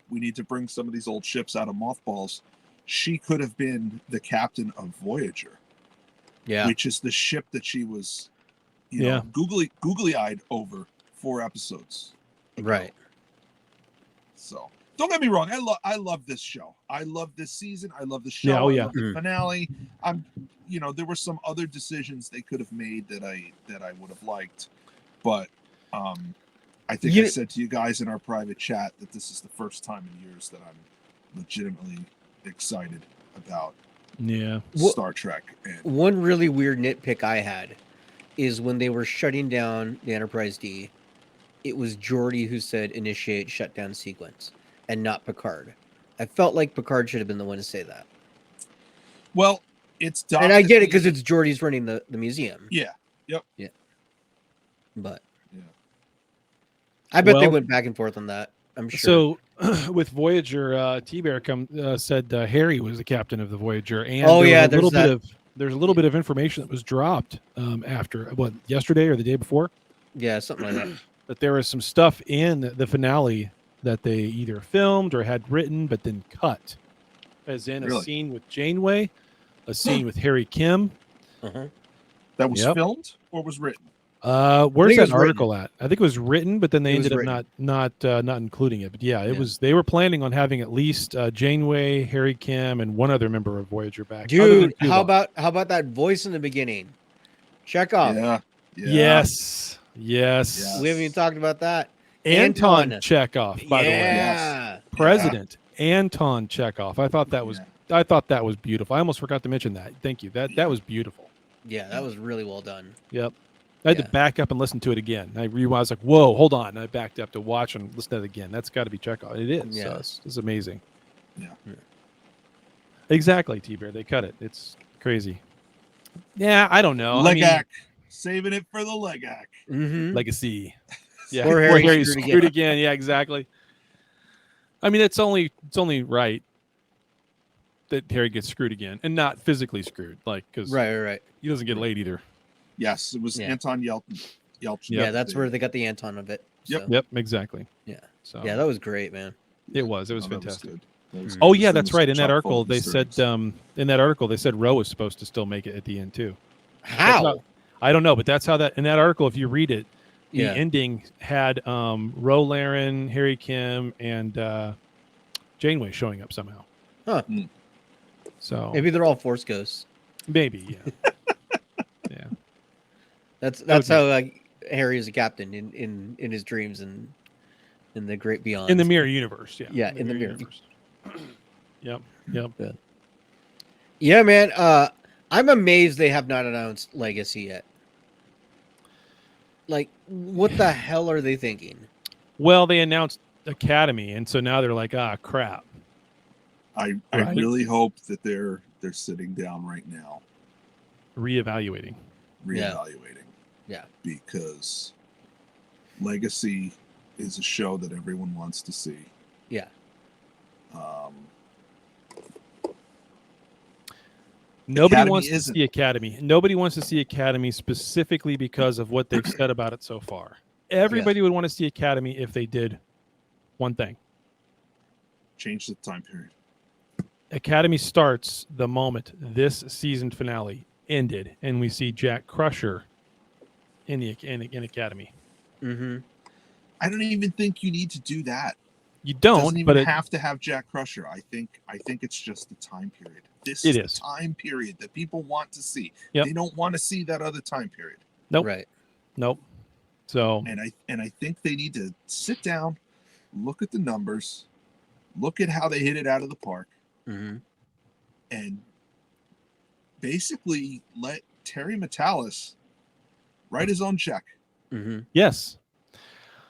we need to bring some of these old ships out of mothballs. She could have been the captain of Voyager, Yeah. which is the ship that she was, you know, googly eyed over 4 episodes ago. Right. So don't get me wrong. I love this show. I love this season. I love the show. Yeah, oh, I yeah. love the finale. There were some other decisions they could have made that I would have liked, but I think I said to you guys in our private chat that this is the first time in years that I'm legitimately excited about Star Trek. And One really weird nitpick I had is when they were shutting down the Enterprise D, it was Geordi who said initiate shutdown sequence and not Picard. I felt like Picard should have been the one to say that. well, it's And I get it because it's Geordi's running the museum. yeah. Yep. Yeah. But Yeah. I bet they Well- went back and forth on that. I'm sure. So with Voyager, T-Bear said Harry was the captain of the Voyager, and Oh, there yeah, was there's there's a little bit of information that was dropped after yesterday or the day before, Yeah, something like that. that there was some stuff in the finale that they either filmed or had written but then cut, as in a Really? scene with Janeway, a scene with Harry Kim. Uh-huh. That was Yep. filmed or was written? Where's it that was article at? I think it was written, but then they It was ended up not including it. But yeah, it was. They were planning on having at least Janeway, Harry Kim, and one other member of Voyager back. other than Dude, how Tuvok. about that voice in the beginning? Chekhov. Yeah. Yes. Yeah. We haven't even talked about that. Anton Chekhov, by the way, Yeah. President Anton Chekhov. I thought that was beautiful. I almost forgot to mention that. Thank you. That was beautiful. Yeah, that was really well done. Yep. I had to back up and listen to it again. I was like, "Whoa, hold on!" And I backed up to watch and listen to it again. That's got to be Chekhov. It is. Yeah. So it's amazing. Yeah. Exactly, T-Bear. They cut it. It's crazy. Yeah, I don't know. Legac. Saving it for the Legac. Mm-hmm. Legacy. Yeah, Or Harry Harry screwed screwed again. Yeah, exactly. I mean, it's only right that Harry gets screwed again, and not physically screwed, like because Right. he doesn't get laid either. Yes, it was Yeah. Anton Yelchin. Yeah, that's where they got the Anton of it. Yep. So, Yep, exactly. Yeah. So Yeah, that was great, man. it was Oh, that was fantastic. good. That was Mhm. good. Oh yeah, That that's was right. In that chock full article, of they Easter said Ro was supposed to still make it at the end too. How? I don't know, but that's how that in that article. If you read it, the Yeah. ending had Ro Laren, Harry Kim, and Janeway showing up somehow. Huh. So Maybe they're all Force ghosts. maybe, yeah, yeah. That's how Harry is a captain in his dreams and in the great beyond. In the mirror universe, yeah. Yeah, in the mirror. universe. Yep. Yeah, man. I'm amazed they have not announced Legacy yet. Like, what the hell are they thinking? Well, they announced Academy, and so now they're like, ah, crap. I Right. really hope that they're sitting down right now, Reevaluating. reevaluating. Yeah. Because Legacy is a show that everyone wants to see. Yeah. Nobody Academy wants to isn't. see Academy. Nobody wants to see Academy specifically because of what they've said about it so far. Everybody would want to see Academy if they did one thing. Change the time period. Academy starts the moment this season finale ended, and we see Jack Crusher in Academy. Mm-hmm. I don't even think you need to do that. You It don't, doesn't even but it, have to have Jack Crusher. I think it's just the time period. This It is is. the time period that people want to see. Yep. They don't want to see that other time period. Nope. Right. nope. So And I think they need to sit down, look at the numbers, look at how they hit it out of the park, Mm-hmm. and basically let Terry Metalis write his own check. Mm-hmm. yes,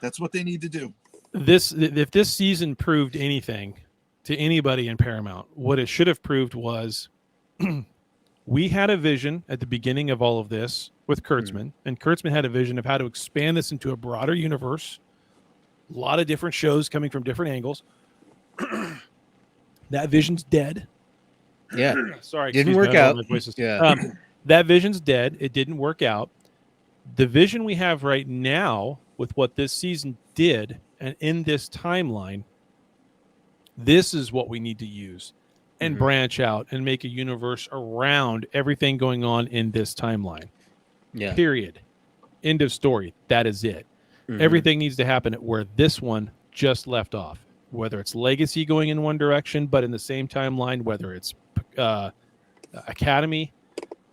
That's what they need to do. if this season proved anything to anybody in Paramount, what it should have proved was we had a vision at the beginning of all of this with Kurtzman, and Kurtzman had a vision of how to expand this into a broader universe. A lot of different shows coming from different angles. That vision's dead. Yeah. Sorry, Didn't excuse me, work I don't know out. my voice is- Yeah. That vision's dead. It didn't work out. The vision we have right now with what this season did and in this timeline, this is what we need to use and branch out and make a universe around everything going on in this timeline. Yeah. Period. End of story. That is it. Everything needs to happen at where this one just left off, whether it's legacy going in one direction, but in the same timeline, whether it's Academy,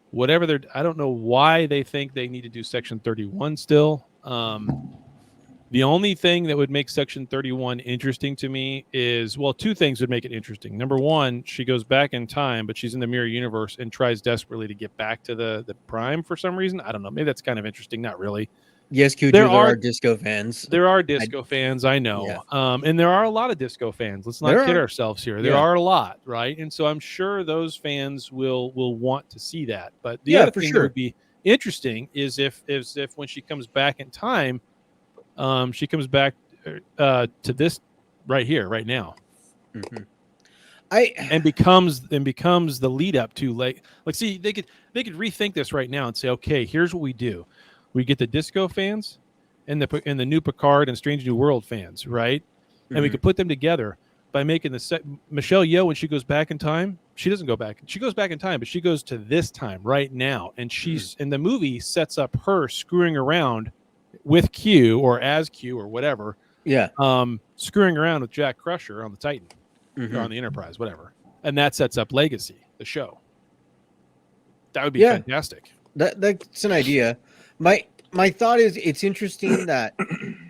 whatever they're, I don't know why they think they need to do Section 31 still. The only thing that would make Section 31 interesting to me is, well, two things would make it interesting. Number one, she goes back in time, but she's in the mirror universe and tries desperately to get back to the Prime for some reason. I don't know. Maybe that's kind of interesting. Not really. Yes, Q, there are disco fans. There are disco fans, I know. Yeah. And there are a lot of disco fans. Let's not kid ourselves here. There are a lot, right? And so I'm sure those fans will want to see that. But the other thing that would be interesting is if when she comes back in time, she comes back to this right here, right now. And becomes the lead up to like see, they could rethink this right now and say, okay, here's what we do. We get the disco fans and the new Picard and Strange New World fans, right? And we could put them together by making Michelle Yeoh, when she goes back in time, she doesn't go back. She goes back in time, but she goes to this time right now. And she's in the movie sets up her screwing around with Q or as Q or whatever. Yeah. Screwing around with Jack Crusher on the Titan or on the Enterprise, whatever. And that sets up Legacy, the show. That would be fantastic. That's an idea. My thought is it's interesting that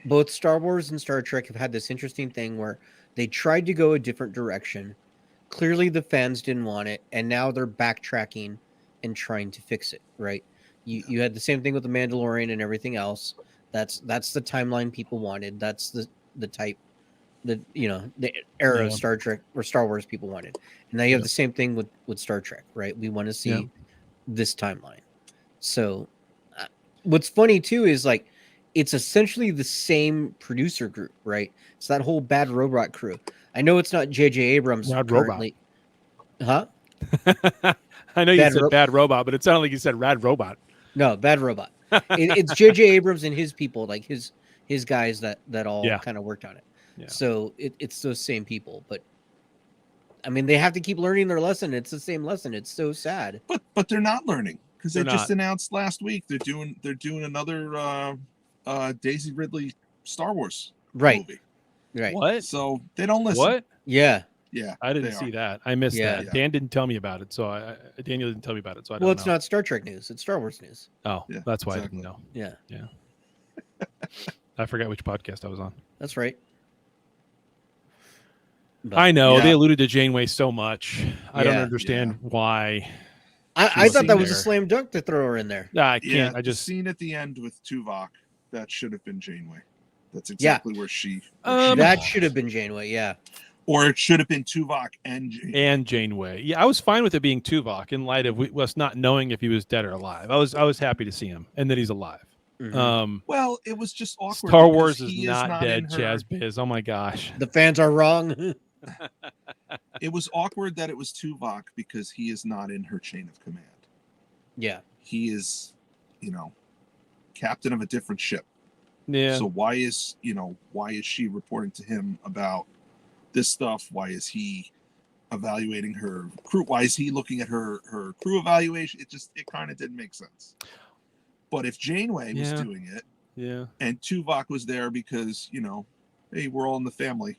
both Star Wars and Star Trek have had this interesting thing where they tried to go a different direction. Clearly the fans didn't want it, and now they're backtracking and trying to fix it, right? You had the same thing with The Mandalorian and everything else. That's the timeline people wanted. That's the type the era of Star Trek or Star Wars people wanted. And now you have the same thing with Star Trek, right? We want to see this timeline. So what's funny too is like it's essentially the same producer group, right? It's that whole Bad Robot crew. I know it's not J.J. Abrams currently. Huh? I know you said Bad Robot, but it sounded like you said Rad Robot. No, Bad Robot. It's J.J. Abrams and his people, like his guys that all kind of worked on it. Yeah. So it's those same people, but I mean they have to keep learning their lesson. It's the same lesson. It's so sad. But they're not learning. Because they just announced last week they're doing another Daisy Ridley Star Wars movie. Right. What? So they don't listen. What? Yeah. Yeah. I didn't see that. I missed that. Yeah. Dan didn't tell me about it, so Daniel didn't tell me about it, so I don't know. Well, it's not Star Trek news. It's Star Wars news. Oh, that's why I didn't know. Yeah. Yeah. I forgot which podcast I was on. That's right. But, I know they alluded to Janeway so much. I don't understand why. I thought that was a slam dunk to throw her in there. No, I can't. I just scene at the end with Tuvok. That should have been Janeway. That's exactly where she. That should have been Janeway. Yeah. Or it should have been Tuvok and Janeway. Yeah, I was fine with it being Tuvok in light of us not knowing if he was dead or alive. I was happy to see him and that he's alive. Well, it was just awkward. Star Wars is not dead, Chaz Biz. Oh my gosh. The fans are wrong. It was awkward that it was Tuvok because he is not in her chain of command. Yeah. He is, captain of a different ship. Yeah. So why is she reporting to him about this stuff? Why is he evaluating her crew? Why is he looking at her crew evaluation? It kind of didn't make sense. But if Janeway was doing it, and Tuvok was there because, hey, we're all in the family,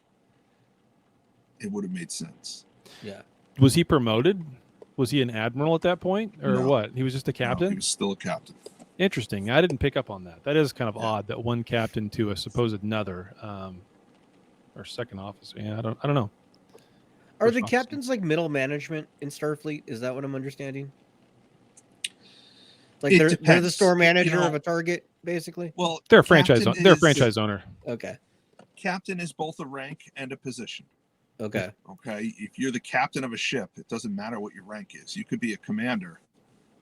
it would have made sense. Yeah. Was he promoted? Was he an admiral at that point? Or what? He was just a captain? No, he was still a captain. Interesting. I didn't pick up on that. That is kind of odd that one captain to a supposed another, or second officer. Yeah, I don't know. Are the captains like middle management in Starfleet? Is that what I'm understanding? Like they're the store manager of a target, basically? Well, they're a franchise owner. Okay. Captain is both a rank and a position. Okay. If you're the captain of a ship, it doesn't matter what your rank is. You could be a commander,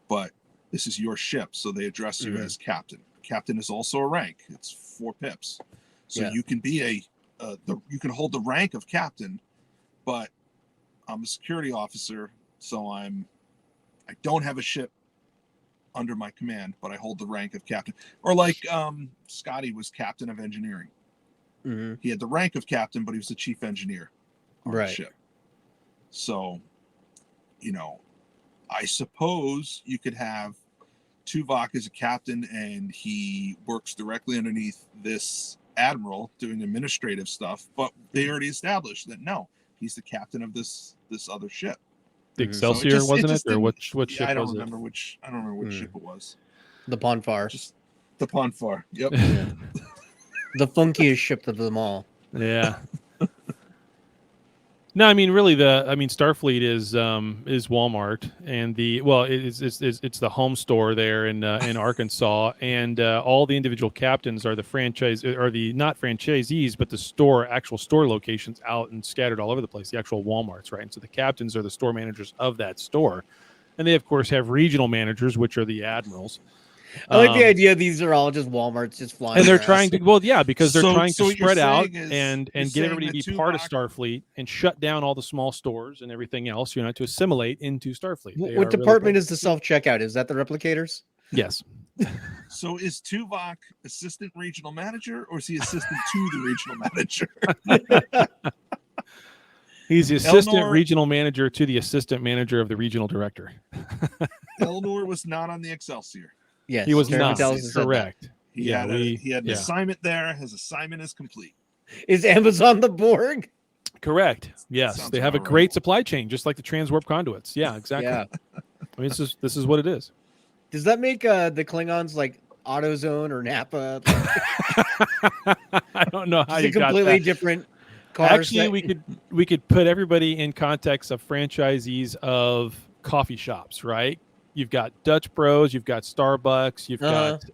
but this is your ship, so they address you as captain. Captain is also a rank. It's 4 pips. So you can be you can hold the rank of captain, but I'm a security officer So I don't have a ship under my command, but I hold the rank of captain. Or like Scotty was captain of engineering. Mm-hmm. He had the rank of captain, but he was the chief engineer on Right. the ship. So, I suppose you could have Tuvok as a captain, and he works directly underneath this admiral doing administrative stuff. But they already established that no, he's the captain of this other ship. The Mhm. Excelsior, So wasn't it? Or didn't- what ship I don't was remember which. I don't remember which ship it was. The Ponfar. Just the Ponfar. Yep. it? The funkiest ship of them all. Yeah. No, I mean really Starfleet is Walmart, and it's the home store there in Arkansas, and all the individual captains are the not franchisees, but the actual store locations out and scattered all over the place, the actual Walmarts, right? And so the captains are the store managers of that store, and they of course have regional managers, which are the admirals. I like the idea these are all just Walmarts just flying. And they're around. trying to, because they're trying to what you're spread out saying is- and you're get everybody to be saying part of that Starfleet and shut down all the small stores and everything else, to assimilate into Starfleet. They What are department really is the self-checkout? Is that the replicators? Yes. So is Tuvok assistant regional manager, or is he assistant to the regional manager? He's the assistant Eleanor- regional manager to the assistant manager of the regional director. Eleanor was not on the Excelsior. Yes. He was Jeremy not. tells us that. Correct. He Yeah, had an yeah. assignment there. His assignment is complete. Is Amazon the Borg? Correct. Yes. Sounds They have a about great right. supply chain, just like the transwarp conduits. Yeah, exactly. Yeah. I mean, this is what it is. Does that make the Klingons like AutoZone or Napa? I don't know how Just you a got completely that. different car. Actually, we could put everybody in context of franchisees of coffee shops, right? You've got Dutch Bros, you've got Starbucks, you've got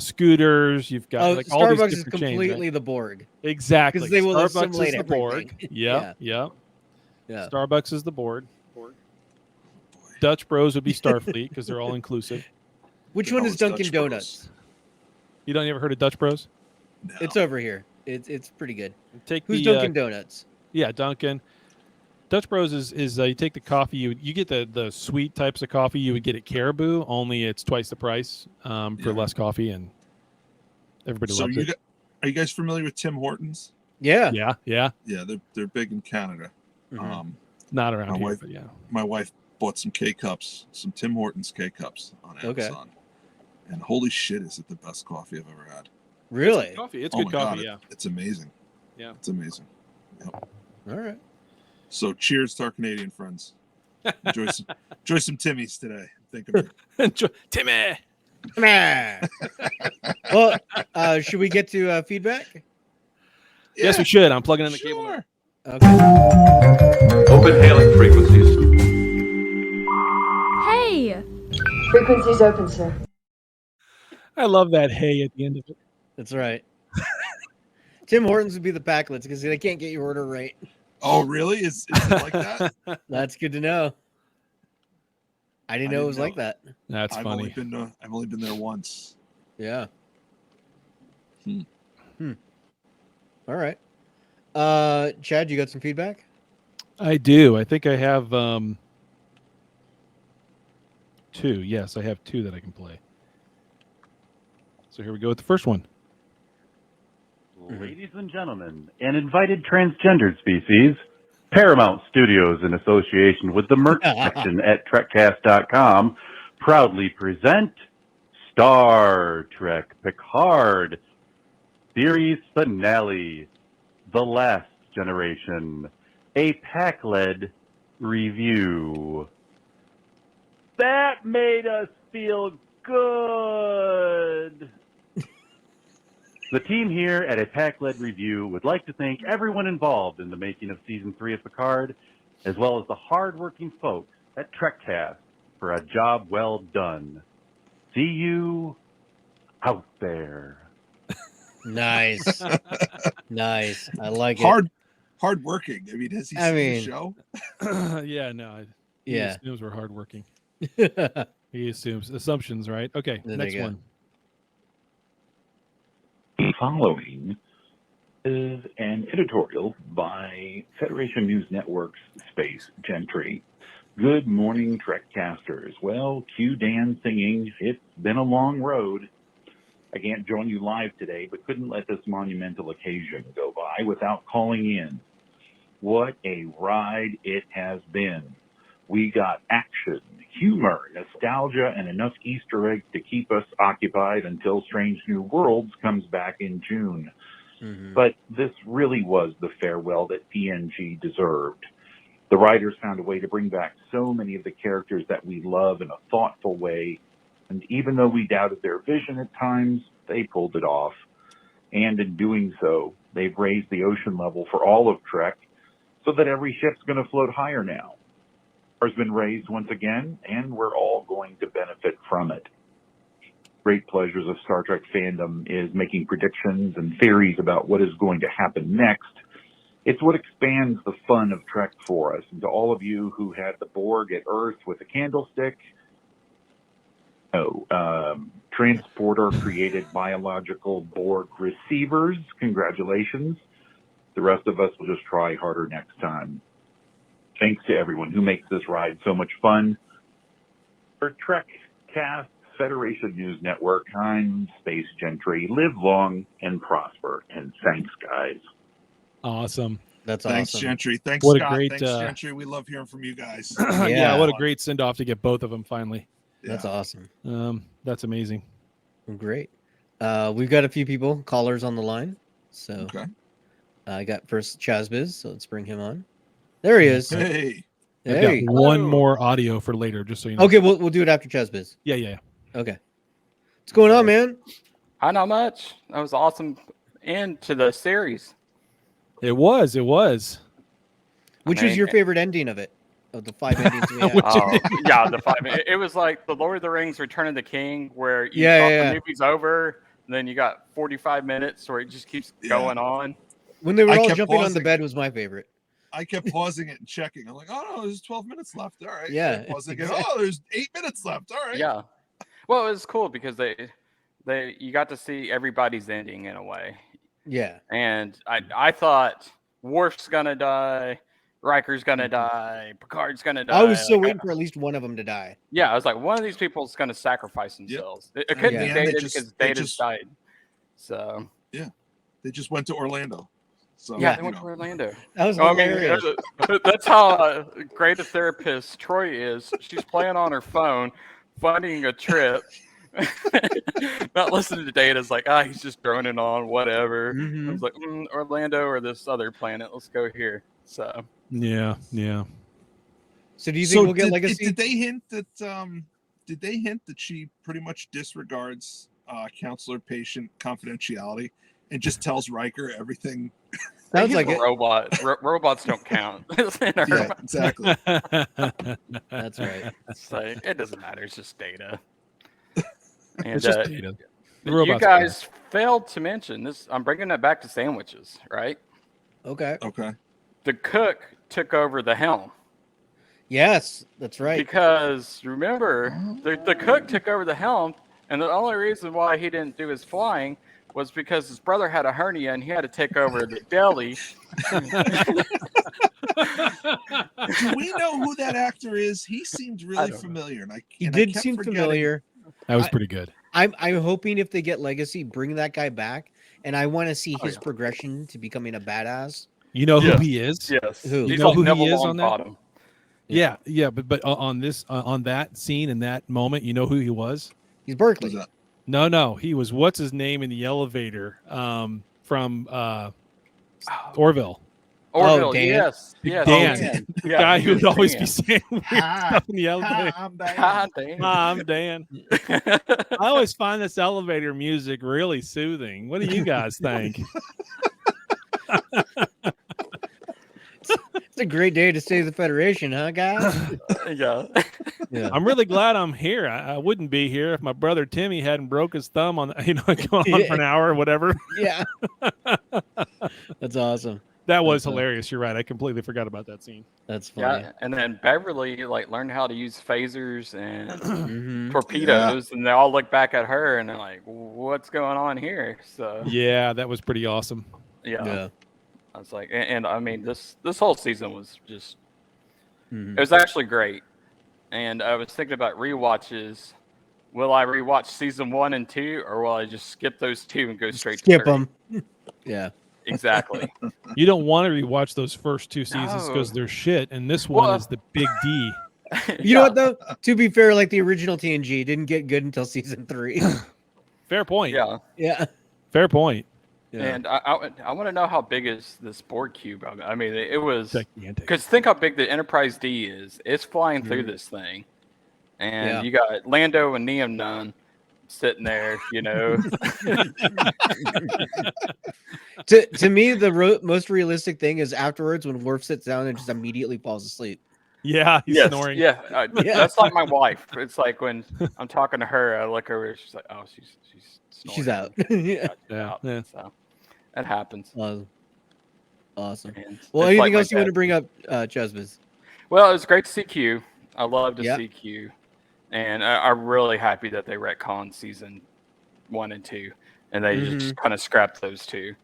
Scooters, you've got all these Starbucks is different chains, completely right? the Borg. Exactly. Because they will Starbucks assimilate is the Borg. everything. Yep, Yeah. yep. Yeah. Starbucks is the Borg. Dutch Bros would be Starfleet because they're all inclusive. Which The one hell is is Dutch Dunkin' Bros? Donuts? You don't ever heard of Dutch Bros? No. It's over here. It's pretty good. Take Who's the Dunkin' Donuts? yeah, Dunkin'. Dutch Bros is you take the coffee, you get the sweet types of coffee you would get at Caribou, only it's twice the price for Yeah. less coffee, and everybody So loves it. are you guys familiar with Tim Hortons? Yeah. Yeah, yeah, Yeah, they're big in Canada. Mhm. not around My here, wife- but yeah. My wife bought some K-Cups, some Tim Hortons K-Cups on Okay. Amazon. And holy shit, is it the best coffee I've ever had. Really? Coffee, it's Oh good my coffee, God, yeah. It's amazing. Yeah. It's amazing. Yep. All right. So cheers to our Canadian friends. Enjoy some Timmies today. Think of it. Timmy. Well, should we get to feedback? Yes, we should. I'm plugging in the cable now. Okay. Open hailing frequencies. Hey! Frequencies open, sir. I love that hey at the end of it. That's right. Tim Hortons would be the Packlets because they can't get your order right. Oh, really? Is it like that? That's good to know. I didn't know it was like that. That's I've funny. only been there once. Yeah. Hmm. All right. Chad, you got some feedback? I do. I think I have two. Yes, I have two that I can play. So here we go with the first one. Ladies and gentlemen, an invited transgendered species, Paramount Studios, in association with the merch section at trekcast.com, proudly present Star Trek Picard series finale, The Last Generation, a pack-led review. That made us feel good. The team here at A Pack-Led Review would like to thank everyone involved in the making of Season 3 of Picard, as well as the hard-working folks at Trekcast for a job well done. See you out there. Nice. Nice. I like it. Hard working. I mean, has he I seen mean- the show? Yeah, no. He Yeah. assumes we're hardworking. There He assumes assumptions, right? Okay, There next you go. one. Following is an editorial by Federation News Network's Space Gentry. Good morning, Trekcasters. Well, cue Dan singing. It's been a long road. I can't join you live today, but couldn't let this monumental occasion go by without calling in. What a ride it has been. We got action, humor, nostalgia, and enough Easter eggs to keep us occupied until Strange New Worlds comes back in June. But this really was the farewell that TNG deserved. The writers found a way to bring back so many of the characters that we love in a thoughtful way, and even though we doubted their vision at times, they pulled it off. And in doing so, they've raised the ocean level for all of Trek so that every ship's going to float higher now. Has been raised once again, and we're all going to benefit from it. Great pleasures of Star Trek fandom is making predictions and theories about what is going to happen next. It's what expands the fun of Trek for us. And to all of you who had the Borg at Earth with a candlestick, transporter created biological Borg receivers, congratulations. The rest of us will just try harder next time. Thanks to everyone who makes this ride so much fun. For Trekcast Federation News Network, I'm Space Gentry. Live long and prosper. And thanks, guys. Awesome. That's Thanks, awesome. Gentry. Thanks, What a Scott. great, Thanks, Gentry. We love hearing from you guys. Yeah, what a great send off to get both of them finally. That's awesome. That's amazing. Great. We've got a few people, callers on the line. So I got first Chazbiz, so let's bring him on. There he is. Hey. I've got one more audio for later, just so you know. Okay, we'll do it after Chazbiz. Yeah. Okay. What's going on, man? Not much. That was awesome end to the series. It was. Which was your favorite ending of it? Of the 5 endings we had? Yeah, the 5. It was like the Lord of the Rings Return of the King, where you thought the movie's over, and then you got 45 minutes where it just keeps going on. When they were all jumping on the bed was my favorite. I kept pausing it and checking. I'm like, oh no, there's 12 minutes left. All right. Yeah. Pausing it. Oh, there's 8 minutes left. All right. Yeah. Well, it was cool because you got to see everybody's ending in a way. Yeah. And I thought Worf's gonna die, Riker's gonna die, Picard's gonna die. I was so waiting for at least one of them to die. Yeah, I was like, one of these people is gonna sacrifice themselves. It couldn't be Data because Data's died. So yeah, they just went to Orlando. So yeah, they went to Orlando. That was hilarious. That's how great a therapist Troy is. She's playing on her phone, finding a trip. Not listening to Data. It's like, he's just droning on, whatever. I was like, Orlando or this other planet. Let's go here. So yeah. So do you think we'll get Legacy? Did they hint that she pretty much disregards counselor-patient confidentiality and just tells Riker everything? Sounds like a robot. Robots don't count. Yeah, exactly. That's right. It's like, it doesn't matter. It's just Data. And It's just Data. You guys failed to mention this. I'm bringing that back to sandwiches, right? Okay. The cook took over the helm. Yes, that's right. Because remember, the cook took over the helm, and the only reason why he didn't do his flying was because his brother had a hernia and he had to take over the deli. Do we know who that actor is? He seemed really familiar, and he did seem familiar. That was pretty good. I'm hoping if they get Legacy, bring that guy back, and I want to see his progression to becoming a badass. You know who he is? Yes. Who? You He's know like who Neville he is on that? Longbottom. Yeah, but on this on that scene in that moment, you know who he was? He's Berkeley. No, he was what's his name in the elevator from Orville. Orville, Dan. Yes. Dan. The guy who would always be saying weird stuff in the elevator. I'm Dan. I always find this elevator music really soothing. What do you guys think? It's a great day to save the Federation, huh, guys? Yeah. I'm really glad I'm here. I wouldn't be here if my brother Timmy hadn't broke his thumb on, going on for an hour or whatever. Yeah. That's awesome. That was hilarious. You're right. I completely forgot about that scene. That's funny. Yeah, and then Beverly learned how to use phasers and torpedoes, and they all look back at her and they're like, "What's going on here?" So yeah, that was pretty awesome. Yeah. I was like, and I mean, this whole season was just, it was actually great. And I was thinking about rewatches. Will I rewatch season 1 and 2, or will I just skip those 2 and go straight Skip to 3? them. Yeah. Exactly. You don't want to rewatch those first 2 seasons because they're shit, and this one is the big D. You know what though? To be fair, like the original TNG didn't get good until season 3. Fair point. Yeah. Fair point. Yeah. And I want to know how big is this Borg cube? I mean, it was gigantic. Because think how big the Enterprise D is. It's flying through this thing, and you got Lando and Neum Nun sitting there. You know. To me, the most realistic thing is afterwards when Worf sits down and just immediately falls asleep. Yeah, he's snoring. Yeah, that's like my wife. It's like when I'm talking to her, I look over, she's like, "Oh, she's snoring." She's out. Yeah. So that happens. Awesome. And Well, it's anything like my else you want to dad. bring up, Chesbis? Well, it was great to see Q. I love to see Q, and I'm really happy that they retconned season 1 and 2, and they just kind of scrapped those 2.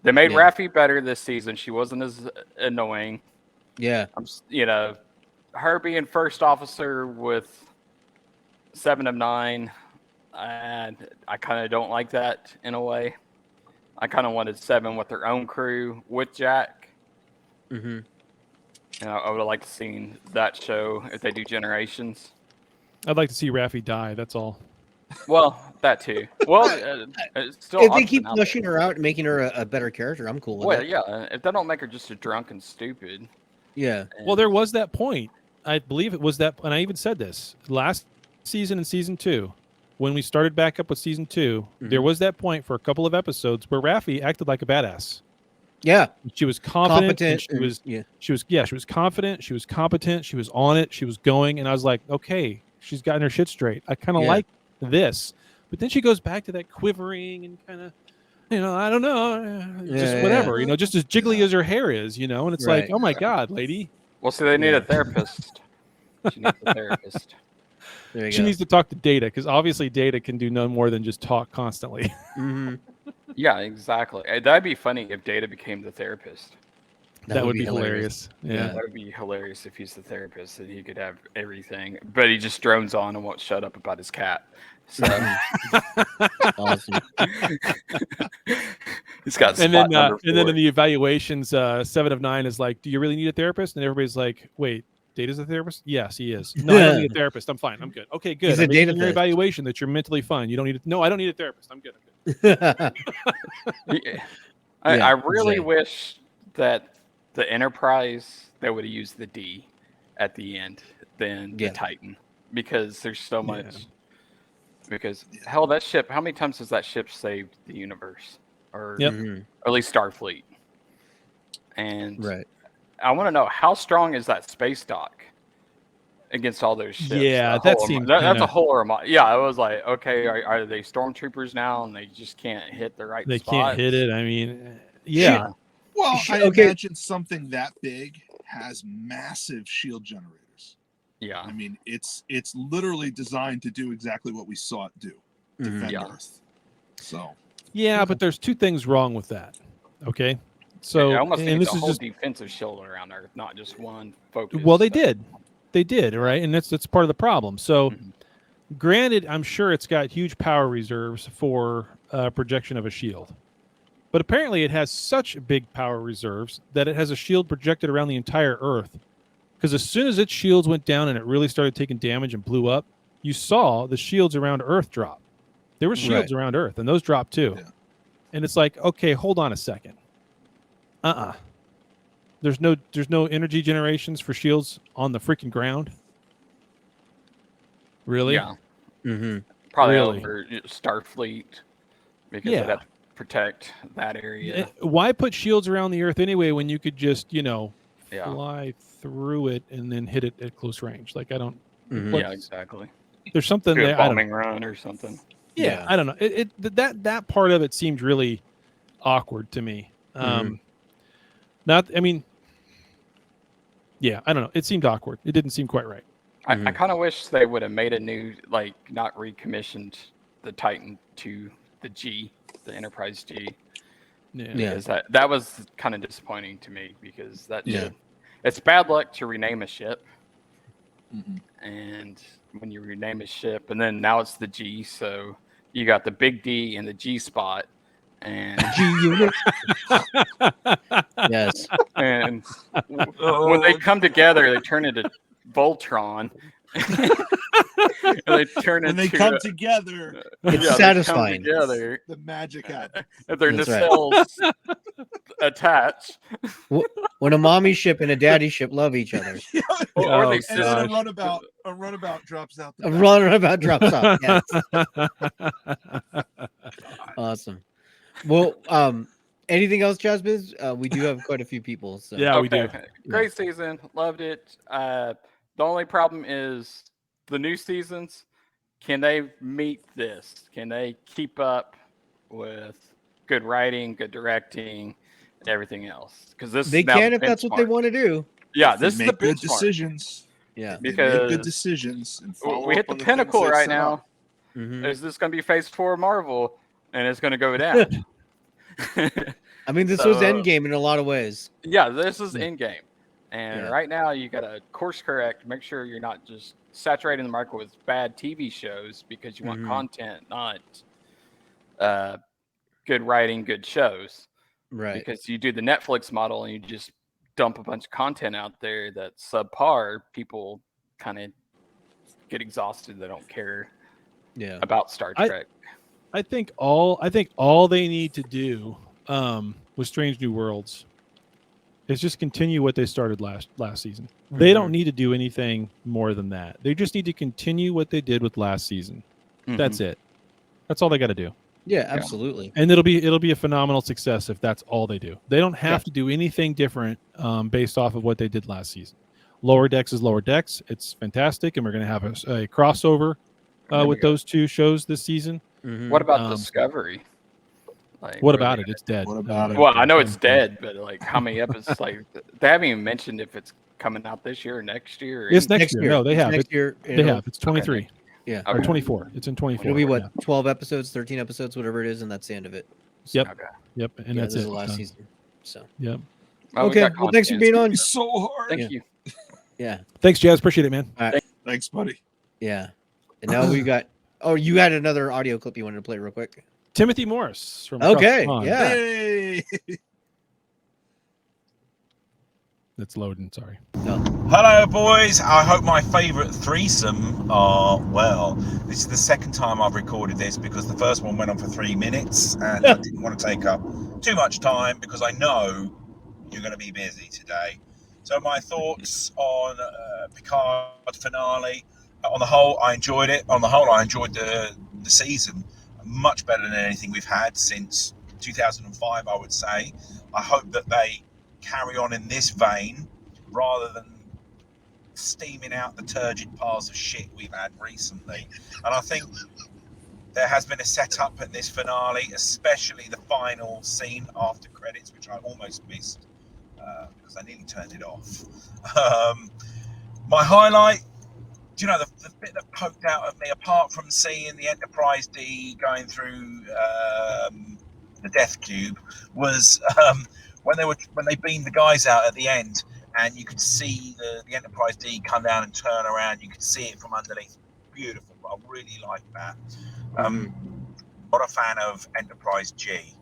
They made Raffi better this season. She wasn't as annoying. Yeah. Her being first officer with 7 of 9, and I kind of don't like that in a way. I kind of wanted 7 with their own crew with Jack. Mm-hmm. And I would have liked to see that show if they do Generations. I'd like to see Raffi die. That's all. Well, that too. Well, it's still if they awesome keep out flushing her out and making her a better character, I'm cool with Well, it. yeah. If they don't make her just a drunk and stupid. Yeah. Well, there was that point. I believe it was that, and I even said this last season in season 2, when we started back up with season 2. There was that point for a couple of episodes where Raffi acted like a badass. Yeah, she was confident. Competent, She was confident. She was competent. She was on it. She was going, and I was like, okay, she's gotten her shit straight. I kind of like this, but then she goes back to that quivering and kind of, I don't know, just whatever, just as jiggly as her hair is, and it's like, oh my god, lady. Well, see, they need a therapist. She needs a therapist. She needs to talk to Data, because obviously Data can do no more than just talk constantly. Yeah, exactly. That'd be funny if Data became the therapist. That would be hilarious. Yeah. That would be hilarious if he's the therapist and he could have everything, but he just drones on and won't shut up about his cat. So awesome. He's got and then in the evaluations, 7 of 9 is like, do you really need a therapist? And everybody's like, wait, Data's a therapist? Yes, he is. No, I don't need a therapist. I'm fine. I'm good. Okay, good. He's a data your test. evaluation that you're mentally fine. You don't need it. No, I don't need a therapist. I'm good. I really wish that the Enterprise, they would have used the D at the end than the Titan, because there's so much. Because hell, that ship, how many times has that ship saved the universe, or at least Starfleet? And I want to know, how strong is that space dock against all those ships? Yeah, that seems that's a whole reminder. Yeah, I was like, okay, are they stormtroopers now, and they just can't hit the right? They spots? can't hit it. I mean, yeah. Well, I imagine something that big has massive shield generators. Yeah, I mean, it's literally designed to do exactly what we saw it do, defend Earth. So yeah, but there's 2 things wrong with that. Okay, so I almost think this it's a is whole just defensive shield around Earth, not just one focus. well, they did, right, and that's part of the problem. So, granted, I'm sure it's got huge power reserves for projection of a shield. But apparently it has such big power reserves that it has a shield projected around the entire Earth. Because as soon as its shields went down and it really started taking damage and blew up, you saw the shields around Earth drop. There were shields around Earth, and those dropped too. Yeah. And it's like, okay, hold on a second. There's no energy generations for shields on the freaking ground. Really? Yeah. Mm-hmm. Probably Really? over Starfleet, because they'd have to protect that area. Why put shields around the Earth anyway when you could just, fly through it and then hit it at close range? Like, I don't. Yeah, exactly. There's something Do a there. bombing run or something. Yeah, I don't know. That part of it seemed really awkward to me. Not, I mean, yeah, I don't know. It seemed awkward. It didn't seem quite right. I kind of wish they would have made a new, like, not recommissioned the Titan to the G, the Enterprise G. Yeah. Because that was kind of disappointing to me because it's bad luck to rename a ship. And when you rename a ship, and then now it's the G, so you got the big D and the G spot, and G unit. Yes. And when they come together, they turn into Voltron. And they turn when they into come together, it's satisfying. Together, the magic happens. if their That's nacelles attach. When a mommy ship and a daddy ship love each other. Or they And then a runabout drops out. A runabout drops out. Yes. Awesome. Well, anything else, Chazbiz? We do have quite a few people. So. Yeah, we do. Great season. Loved it. The only problem is the new seasons. Can they meet this? Can they keep up with good writing, good directing, and everything else? Because they can if that's what they want to do. Yeah, this is the good benchmark. Decisions. Yeah, because they make good decisions. And we hit the pinnacle right now. Mm-hmm. Is this going to be Phase 4 Marvel, and it's going to go down? I mean, this was Endgame in a lot of ways. Yeah, this is Endgame. And right now, you got to course correct, make sure you're not just saturating the market with bad TV shows because you want content, not good writing, good shows. Right. Because you do the Netflix model and you just dump a bunch of content out there that's subpar, people kind of get exhausted. They don't care about Star Trek. I think all they need to do with Strange New Worlds is just continue what they started last season. They don't need to do anything more than that. They just need to continue what they did with last season. That's it. That's all they got to do. Yeah, absolutely. And it'll be a phenomenal success if that's all they do. They don't have to do anything different based off of what they did last season. Lower Decks is Lower Decks. It's fantastic, and we're going to have a crossover with those two shows this season. What about Discovery? Like, what about it? It's dead. What about it? Well, I know it's dead, but like, how many episodes? Like, they haven't even mentioned if it's coming out this year or next year. Or it's next year. No, they have. Next year. They have. It's 23. Okay. Yeah. Or 24. It's in 24. It'll be 12 episodes, 13 episodes, whatever it is, and that's the end of it. So, Yep. And that's this it. is the last season. So. Yep. Okay. Well, thanks for being on. So hard. Thank you. Yeah. Thanks, Jazz. Appreciate it, man. All right. Thanks, buddy. Yeah. And now we got. Oh, you had another audio clip you wanted to play real quick. Timothy Morris from Okay. Across the Pond. Yeah. Hey. That's loading. Sorry. No. Hello, boys. I hope my favourite threesome are well. This is the second time I've recorded this because the first one went on for 3 minutes and I didn't want to take up too much time because I know you're going to be busy today. So my thoughts on Picard finale. On the whole, I enjoyed it. On the whole, I enjoyed the season much better than anything we've had since 2005, I would say. I hope that they carry on in this vein rather than steaming out the turgid piles of shit we've had recently. And I think there has been a setup at this finale, especially the final scene after credits, which I almost missed because I nearly turned it off. My highlight, do you know, the bit that poked out of me, apart from seeing the Enterprise D going through the Death Cube, was when they beamed the guys out at the end, and you could see the Enterprise D come down and turn around. You could see it from underneath. Beautiful. I really like that. Not a fan of Enterprise G.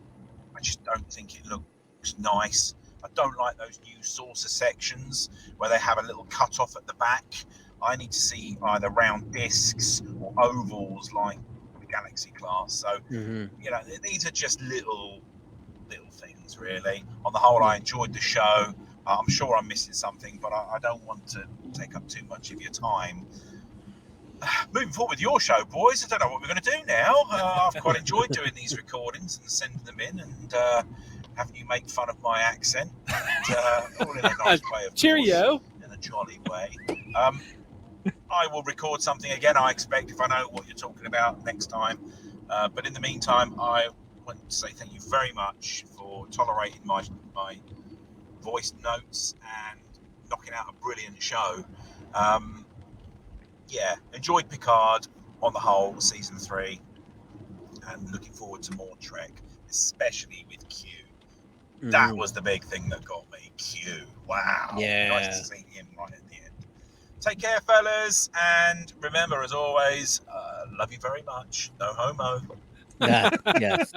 I just don't think it looks nice. I don't like those new saucer sections where they have a little cut off at the back. I need to see either round discs or ovals like the Galaxy class. So, you know, these are just little things, really. On the whole, I enjoyed the show. I'm sure I'm missing something, but I don't want to take up too much of your time. Moving forward with your show, boys, I don't know what we're going to do now. I've quite enjoyed doing these recordings and sending them in and having you make fun of my accent. All in a nice way, of Cheerio. course, in a jolly way. I will record something again, I expect, if I know what you're talking about next time. But in the meantime, I want to say thank you very much for tolerating my voice notes and knocking out a brilliant show. Enjoyed Picard on the whole, season 3, and looking forward to more Trek, especially with Q. That was the big thing that got me. Q. Wow. Yeah. Nice to see him right at the end. Take care, fellas, and remember, as always, love you very much. No homo. Yes.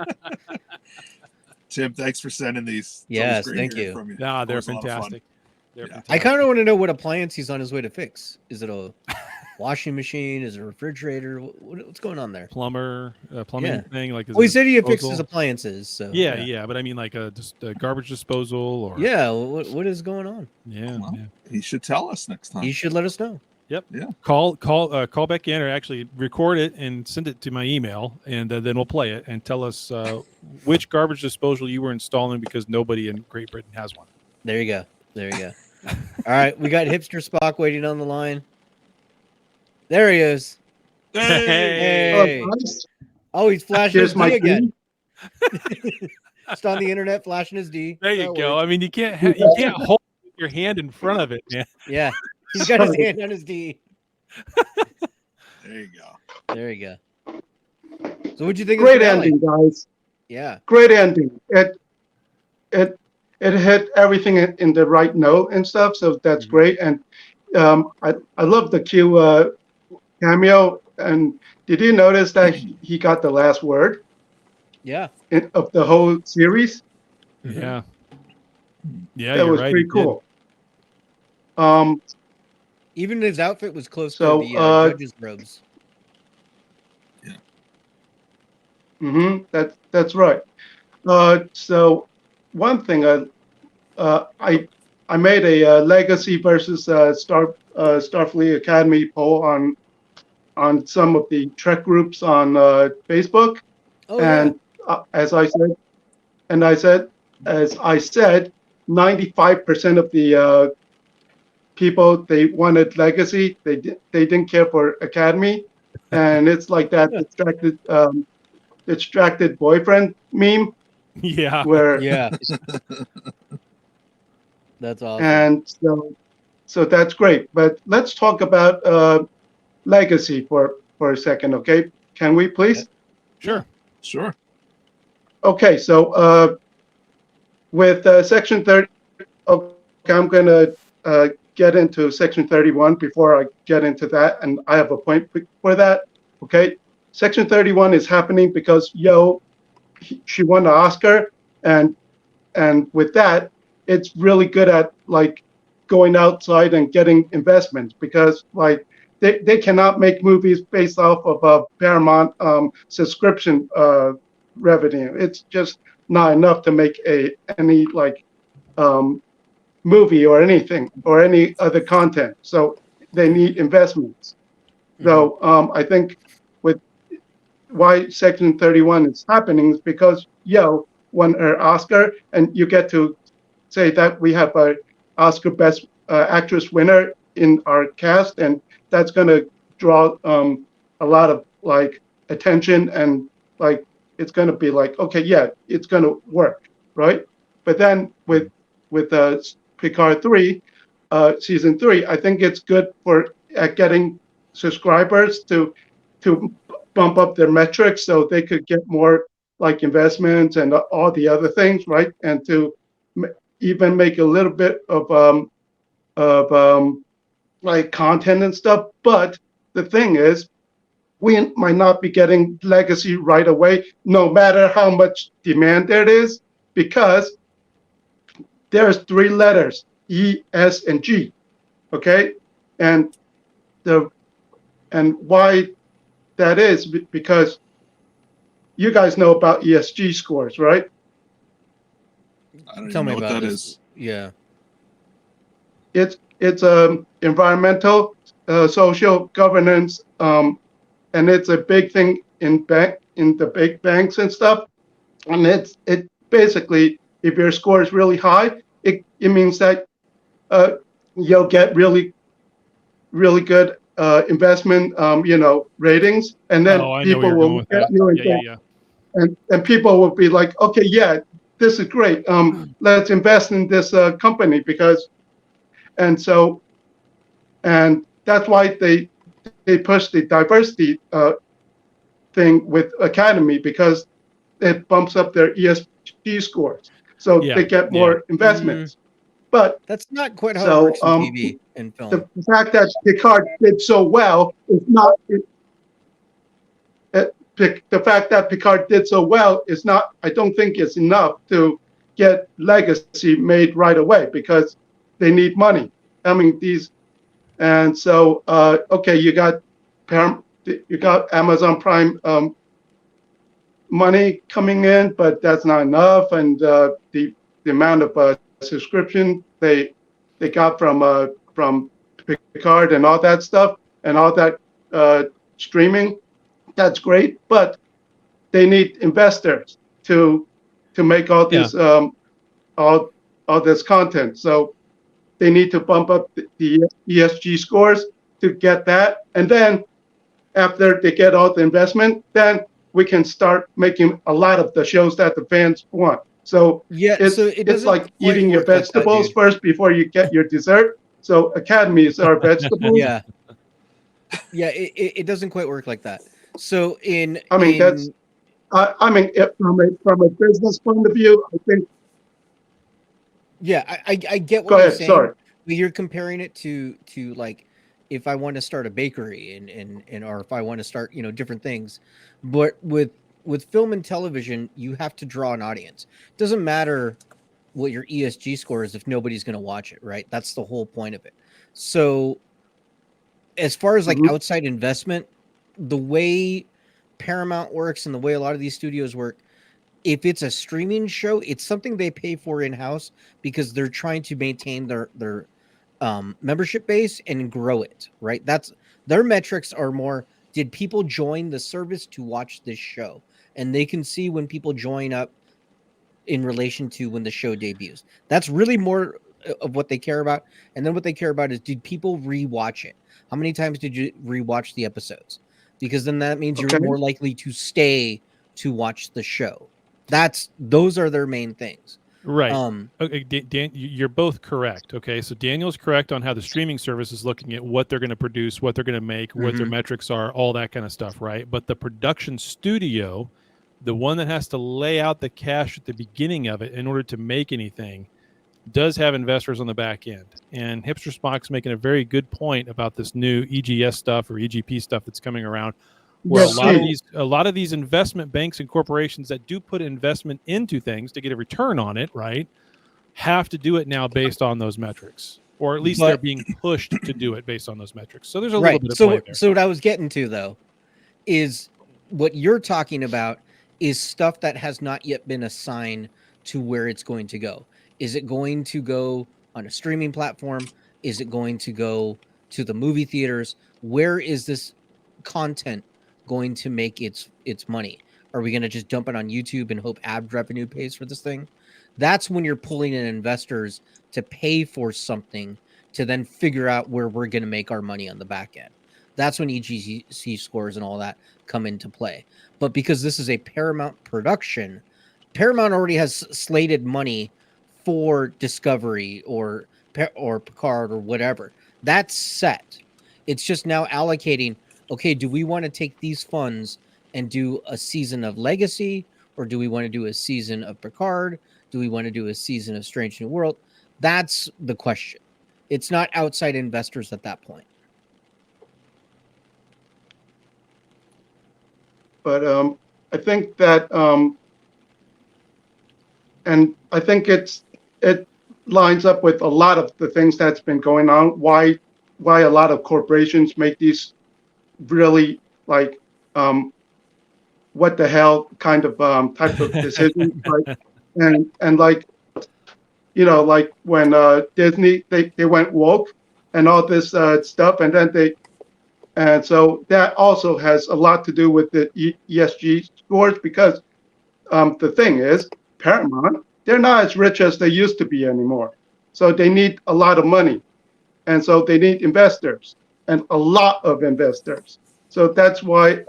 Tim, thanks for sending these. It's Yes, always great thank hearing you. from you. Nah, they're Always a lot of fun. fantastic. They're fantastic. I kind of want to know what appliance he's on his way to fix. Is it a washing machine? Is it a refrigerator? What's going on there? Plumbing thing. Like, Well, he said he fixes appliances. So yeah, but I mean, like just a garbage disposal or what is going on? Yeah, he should tell us next time. He should let us know. Yep. Yeah. Call back in, or actually record it and send it to my email, and then we'll play it and tell us which garbage disposal you were installing, because nobody in Great Britain has one. There you go. All right, we got Hipster Spock waiting on the line. There he is. Hey. Oh, he's flashing his D again. Just on the internet, flashing his D. There you go. Works. I mean, you can't hold your hand in front of it, man. Yeah, he's got his hand on his D. There you go. There you go. So, what'd you think? Great of the ending, guys. Yeah. Great ending. It hit everything in the right note and stuff. So that's great. And I love the Q cameo. And did you notice that he got the last word? Yeah. Of the whole series? Yeah. Yeah, that you're was right, pretty he cool. Even his outfit was close So, to the judge's robes. That's right. So one thing I made a Legacy versus Starfleet Academy poll on some of the Trek groups on Facebook, and as I said, 95% of the people, they wanted Legacy. They didn't care for Academy, and it's like that distracted boyfriend meme. Yeah. Where that's awesome. And so that's great. But let's talk about Legacy for a second, okay? Can we please? Sure. Okay, so with Section 30, okay, I'm going to get into Section 31 before I get into that, and I have a point for that, okay? Section 31 is happening because she won the Oscar, and with that, it's really good at like going outside and getting investments, because like they cannot make movies based off of a Paramount subscription revenue. It's just not enough to make any like movie or anything or any other content. So they need investments. So I think with why Section 31 is happening is because won her Oscar, and you get to say that we have a Oscar Best Actress winner in our cast, and that's going to draw a lot of like attention, and like it's going to be like, okay, yeah, it's going to work, right? But then with Picard 3, season 3, I think it's good for getting subscribers to bump up their metrics so they could get more like investments and all the other things, right? And to even make a little bit of like content and stuff. But the thing is, we might not be getting Legacy right away, no matter how much demand there is, because there's 3 letters, E, S, and G, okay? And why that is, because you guys know about ESG scores, right? I don't Tell even me know what about that this. is. Yeah. It's environmental, social governance, and it's a big thing in the big banks and stuff. And it basically, if your score is really high, it means that you'll get really good investment ratings, and then people will get you involved. And people will be like, okay, yeah, this is great. Let's invest in this company, because, and that's why they push the diversity thing with Academy, because it bumps up their ESG scores. so Yeah, they get more investments. But that's not quite how so, it works in TV and film. the fact that Picard did so well is not. The fact that Picard did so well is not. I don't think it's enough to get Legacy made right away because they need money. I mean these, and so okay, you got Amazon Prime money coming in, but that's not enough, and the amount of subscription they got from Picard and all that stuff and all that streaming, that's great, but they need investors to make all this all this content. So they need to bump up the ESG scores to get that, and then after they get all the investment, then we can start making a lot of the shows that the fans want. So it's like eating your vegetables first before you get your dessert. So academies are vegetables. Yeah, it doesn't quite work like that. So I mean from a business point of view, I think. Yeah, I get what Go you're ahead, saying. sorry. But you're comparing it to like if I want to start a bakery and or if I want to start, different things. But with film and television, you have to draw an audience. It doesn't matter what your ESG score is if nobody's going to watch it, right? That's the whole point of it. So as far as like outside investment, the way Paramount works and the way a lot of these studios work, if it's a streaming show, it's something they pay for in-house because they're trying to maintain their membership base and grow it, right? That's their metrics are more, did people join the service to watch this show? And they can see when people join up in relation to when the show debuts. That's really more of what they care about. And then what they care about is, did people rewatch it? How many times did you rewatch the episodes? Because then that means you're more likely to stay to watch the show. Those are their main things. Right. Okay, Dan, you're both correct. Okay, so Daniel's correct on how the streaming service is looking at what they're going to produce, what they're going to make, what their metrics are, all that kind of stuff, right? But the production studio, the one that has to lay out the cash at the beginning of it in order to make anything, does have investors on the back end. And Hipster Spock's making a very good point about this new EGS stuff or EGP stuff that's coming around, where a lot of these investment banks and corporations that do put investment into things to get a return on it, right, have to do it now based on those metrics, or at least they're being pushed to do it based on those metrics. So there's a little bit of play there. So what I was getting to though is what you're talking about is stuff that has not yet been assigned to where it's going to go. Is it going to go on a streaming platform? Is it going to go to the movie theaters? Where is this content going to make its money? Are we going to just dump it on YouTube and hope ad revenue pays for this thing? That's when you're pulling in investors to pay for something to then figure out where we're going to make our money on the back end. That's when EGC scores and all that come into play. But because this is a Paramount production, Paramount already has slated money for Discovery or Picard or whatever. That's set. It's just now allocating, okay, do we want to take these funds and do a season of Legacy, or do we want to do a season of Picard? Do we want to do a season of Strange New World? That's the question. It's not outside investors at that point. But I think that, and I think it lines up with a lot of the things that's been going on. Why a lot of corporations make these really like what the hell kind of type of decisions, like, and like, like when Disney they went woke and all this stuff, and then and so that also has a lot to do with the ESG scores, because the thing is, Paramount, they're not as rich as they used to be anymore. So they need a lot of money. And so they need investors, and a lot of investors. So that's why,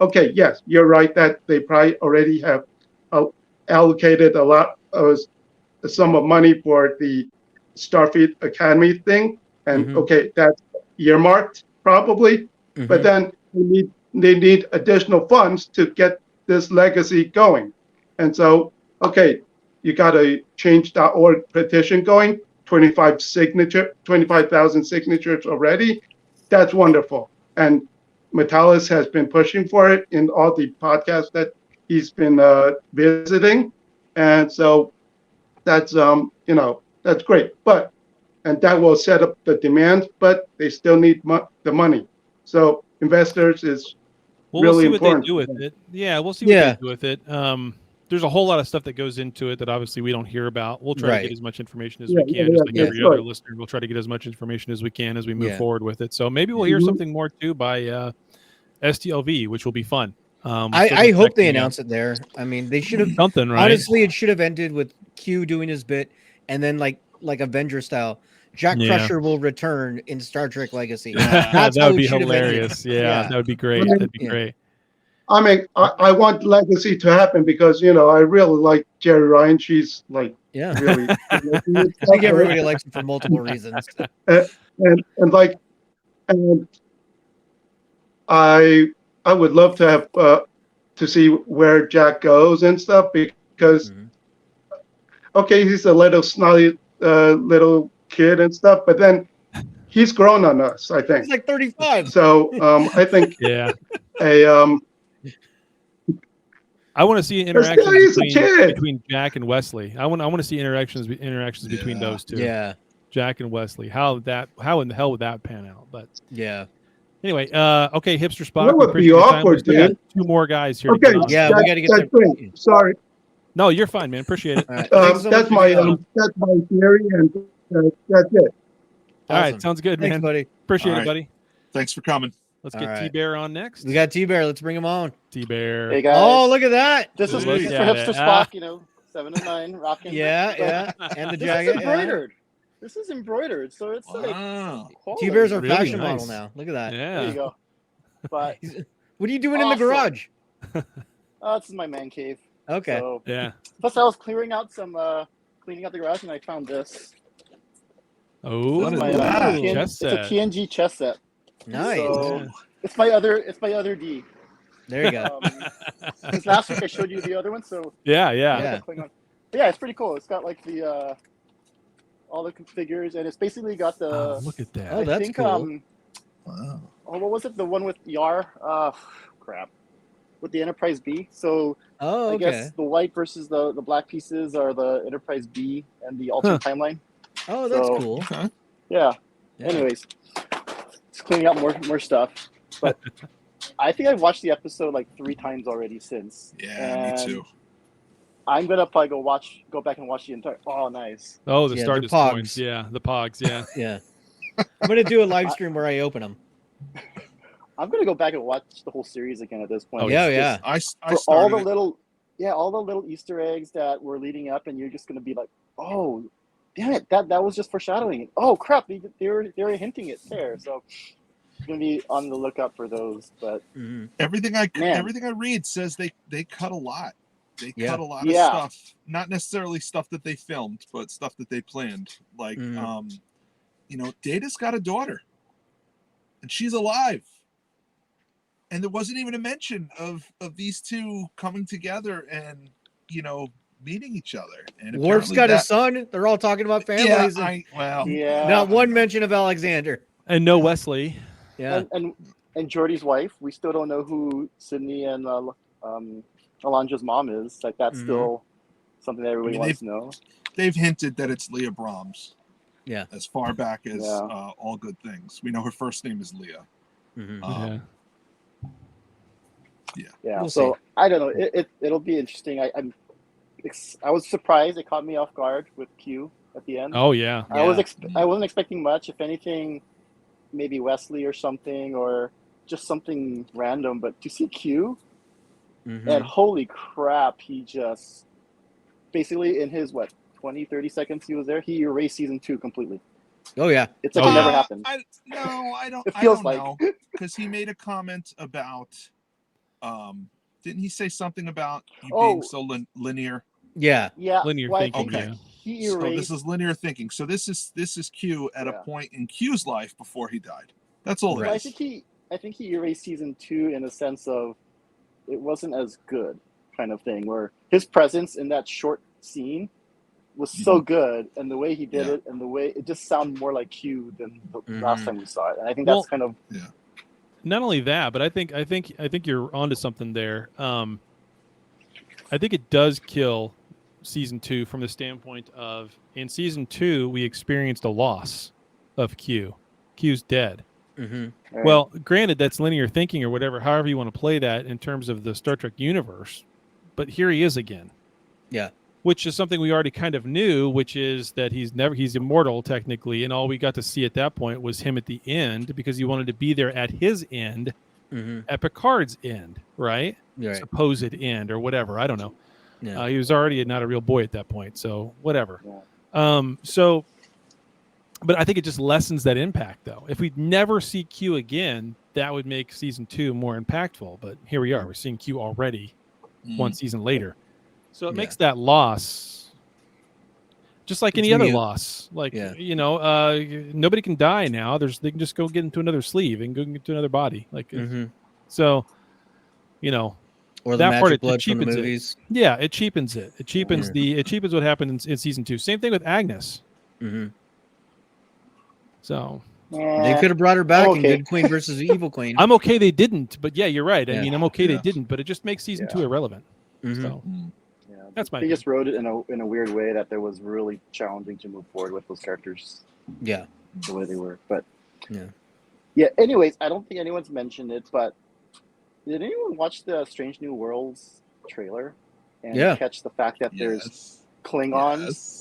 okay, yes, you're right that they probably already have allocated a sum of money for the Starfleet Academy thing. And okay, that's earmarked probably, but then they need additional funds to get this legacy going. And so, okay, you got a change.org petition going, 25,000 signatures already. That's wonderful. And Metalis has been pushing for it in all the podcasts that he's been visiting. And so that's, that's great. And that will set up the demand, but they still need the money. So investors is really important. We'll see what they do with it. Yeah, we'll see what they do with it. There's a whole lot of stuff that goes into it that obviously we don't hear about. We'll try to get as much information as we can, just like every other listener. We'll try to get as much information as we can as we move forward with it. So maybe we'll hear something more too by STLV, which will be fun. I hope they announce it there. I mean, they should have something, right? Honestly, it should have ended with Q doing his bit, and then like Avenger style, Jack Crusher will return in Star Trek Legacy. That would be hilarious. Yeah, that would be great. That'd be great. I mean, I want Legacy to happen because, I really like Jerry Ryan. She's like, really. I think everybody likes him for multiple reasons. And I would love to have to see where Jack goes and stuff because, okay, he's a little snotty little kid and stuff, but then he's grown on us, I think. He's like 35. So I think I want to see interactions between Jack and Wesley. I want to see interactions between those two. Yeah, Jack and Wesley. How in the hell would that pan out? But anyway, okay, Hipster Spock. That would be awkward, dude. Two more guys here. Okay, we got to get. That's great. Sorry. No, you're fine, man. Appreciate it. Right. That's my theory, and that's it. All right, sounds good, Thanks, man. buddy. Appreciate it, buddy. Thanks for coming. Let's get T-Bear on next. We got T-Bear. Let's bring him on. T-Bear. Hey guys. Oh, look at that. This is for Hipster Spock, 7 and 9 rocking. Yeah. And the this jacket. is embroidered. This is embroidered, so it's like quality. T-Bear's our fashion model now. Look at that. Yeah. There you go. But what are you doing in the garage? This is my man cave. Okay. So, yeah. Plus, I was clearing out the garage, and I found this. Oh, it's a TNG chess set. Nice. So it's my other D. There you go. Since last week I showed you the other one, so yeah. But yeah, it's pretty cool. It's got like the all the figures, and it's basically got the. Look at that. Oh, that's cool. Wow. Oh, what was it? The one with Yar? Crap. With the Enterprise B. So I guess the white versus the black pieces are the Enterprise B and the alternate timeline. Oh, that's cool. Okay. Yeah. Anyways, just cleaning up more stuff. But I think I've watched the episode like 3 times already since. Yeah, me too. I'm gonna probably go back and watch the entire. Oh, nice. Oh, the start the points. Yeah, the pogs. Yeah. Yeah. I'm gonna do a live stream where I open them. I'm gonna go back and watch the whole series again at this point. Oh, yeah. I for all the little Easter eggs that were leading up, and you're just gonna be like, oh, damn it, that was just foreshadowing. Oh crap, they were hinting it there. So I'm gonna be on the lookout for those. But everything I read says they cut a lot. They cut a lot of stuff, not necessarily stuff that they filmed, but stuff that they planned. Like, Data's got a daughter, and she's alive. And there wasn't even a mention of these two coming together and, meeting each other. And Worf's got a son. They're all talking about families. Not one mention of Alexander. And no Wesley. Yeah. And Geordi's wife. We still don't know who Sydney and Alondra's mom is. Like, that's still something that everybody wants to know. They've hinted that it's Leah Brahms. Yeah. As far back as All Good Things. We know her first name is Leah. Yeah. We'll so see. I don't know. It'll be interesting. I was surprised. It caught me off guard with Q at the end. Oh yeah. I wasn't expecting much. If anything, maybe Wesley or something, or just something random. But to see Q, and holy crap, he just basically in his 20-30 seconds he was there, he erased season 2 completely. Oh yeah. It's like it never happened. I don't. It feels I don't know, because he made a comment about. Didn't he say something about you being so linear? Yeah. Yeah. Linear thinking. Okay. He So erased. this is linear thinking. So this is Q at a point in Q's life before he died. That's all it I is. think he erased season 2 in a sense of it wasn't as good kind of thing, where his presence in that short scene was so good, and the way he did it, and the way it just sounded more like Q than the last time we saw it. And I think that's kind of Not only that, but I think you're onto something there. I think it does kill season 2 from the standpoint of in season 2 we experienced a loss of Q. Q's dead. Well, granted, that's linear thinking or whatever, however you want to play that in terms of the Star Trek universe. But here he is again. Yeah. Which is something we already kind of knew, which is that he's immortal technically, and all we got to see at that point was him at the end because he wanted to be there at his end, at Picard's end, right? Supposed end or whatever. I don't know. Yeah. He was already not a real boy at that point, so whatever. But I think it just lessens that impact, though. If we never see Q again, that would make season 2 more impactful. But here we are. We're seeing Q already one season later. So it makes that loss just like any other loss. Like, nobody can die now. They can just go get into another sleeve and go get to another body. Like, so, or the that part magic blood from the cheapens movies. it. Yeah, it cheapens it. It cheapens it cheapens what happened in season 2. Same thing with Agnes. So they could have brought her back in Good Queen versus Evil Queen. I'm okay they didn't, but yeah, you're right. I mean, I'm okay they didn't, but it just makes season 2 irrelevant. So that's my they just wrote it in a weird way that it was really challenging to move forward with those characters. Yeah, the way they were. But yeah. Anyways, I don't think anyone's mentioned it, but did anyone watch the Strange New Worlds trailer and catch the fact that there's Klingons,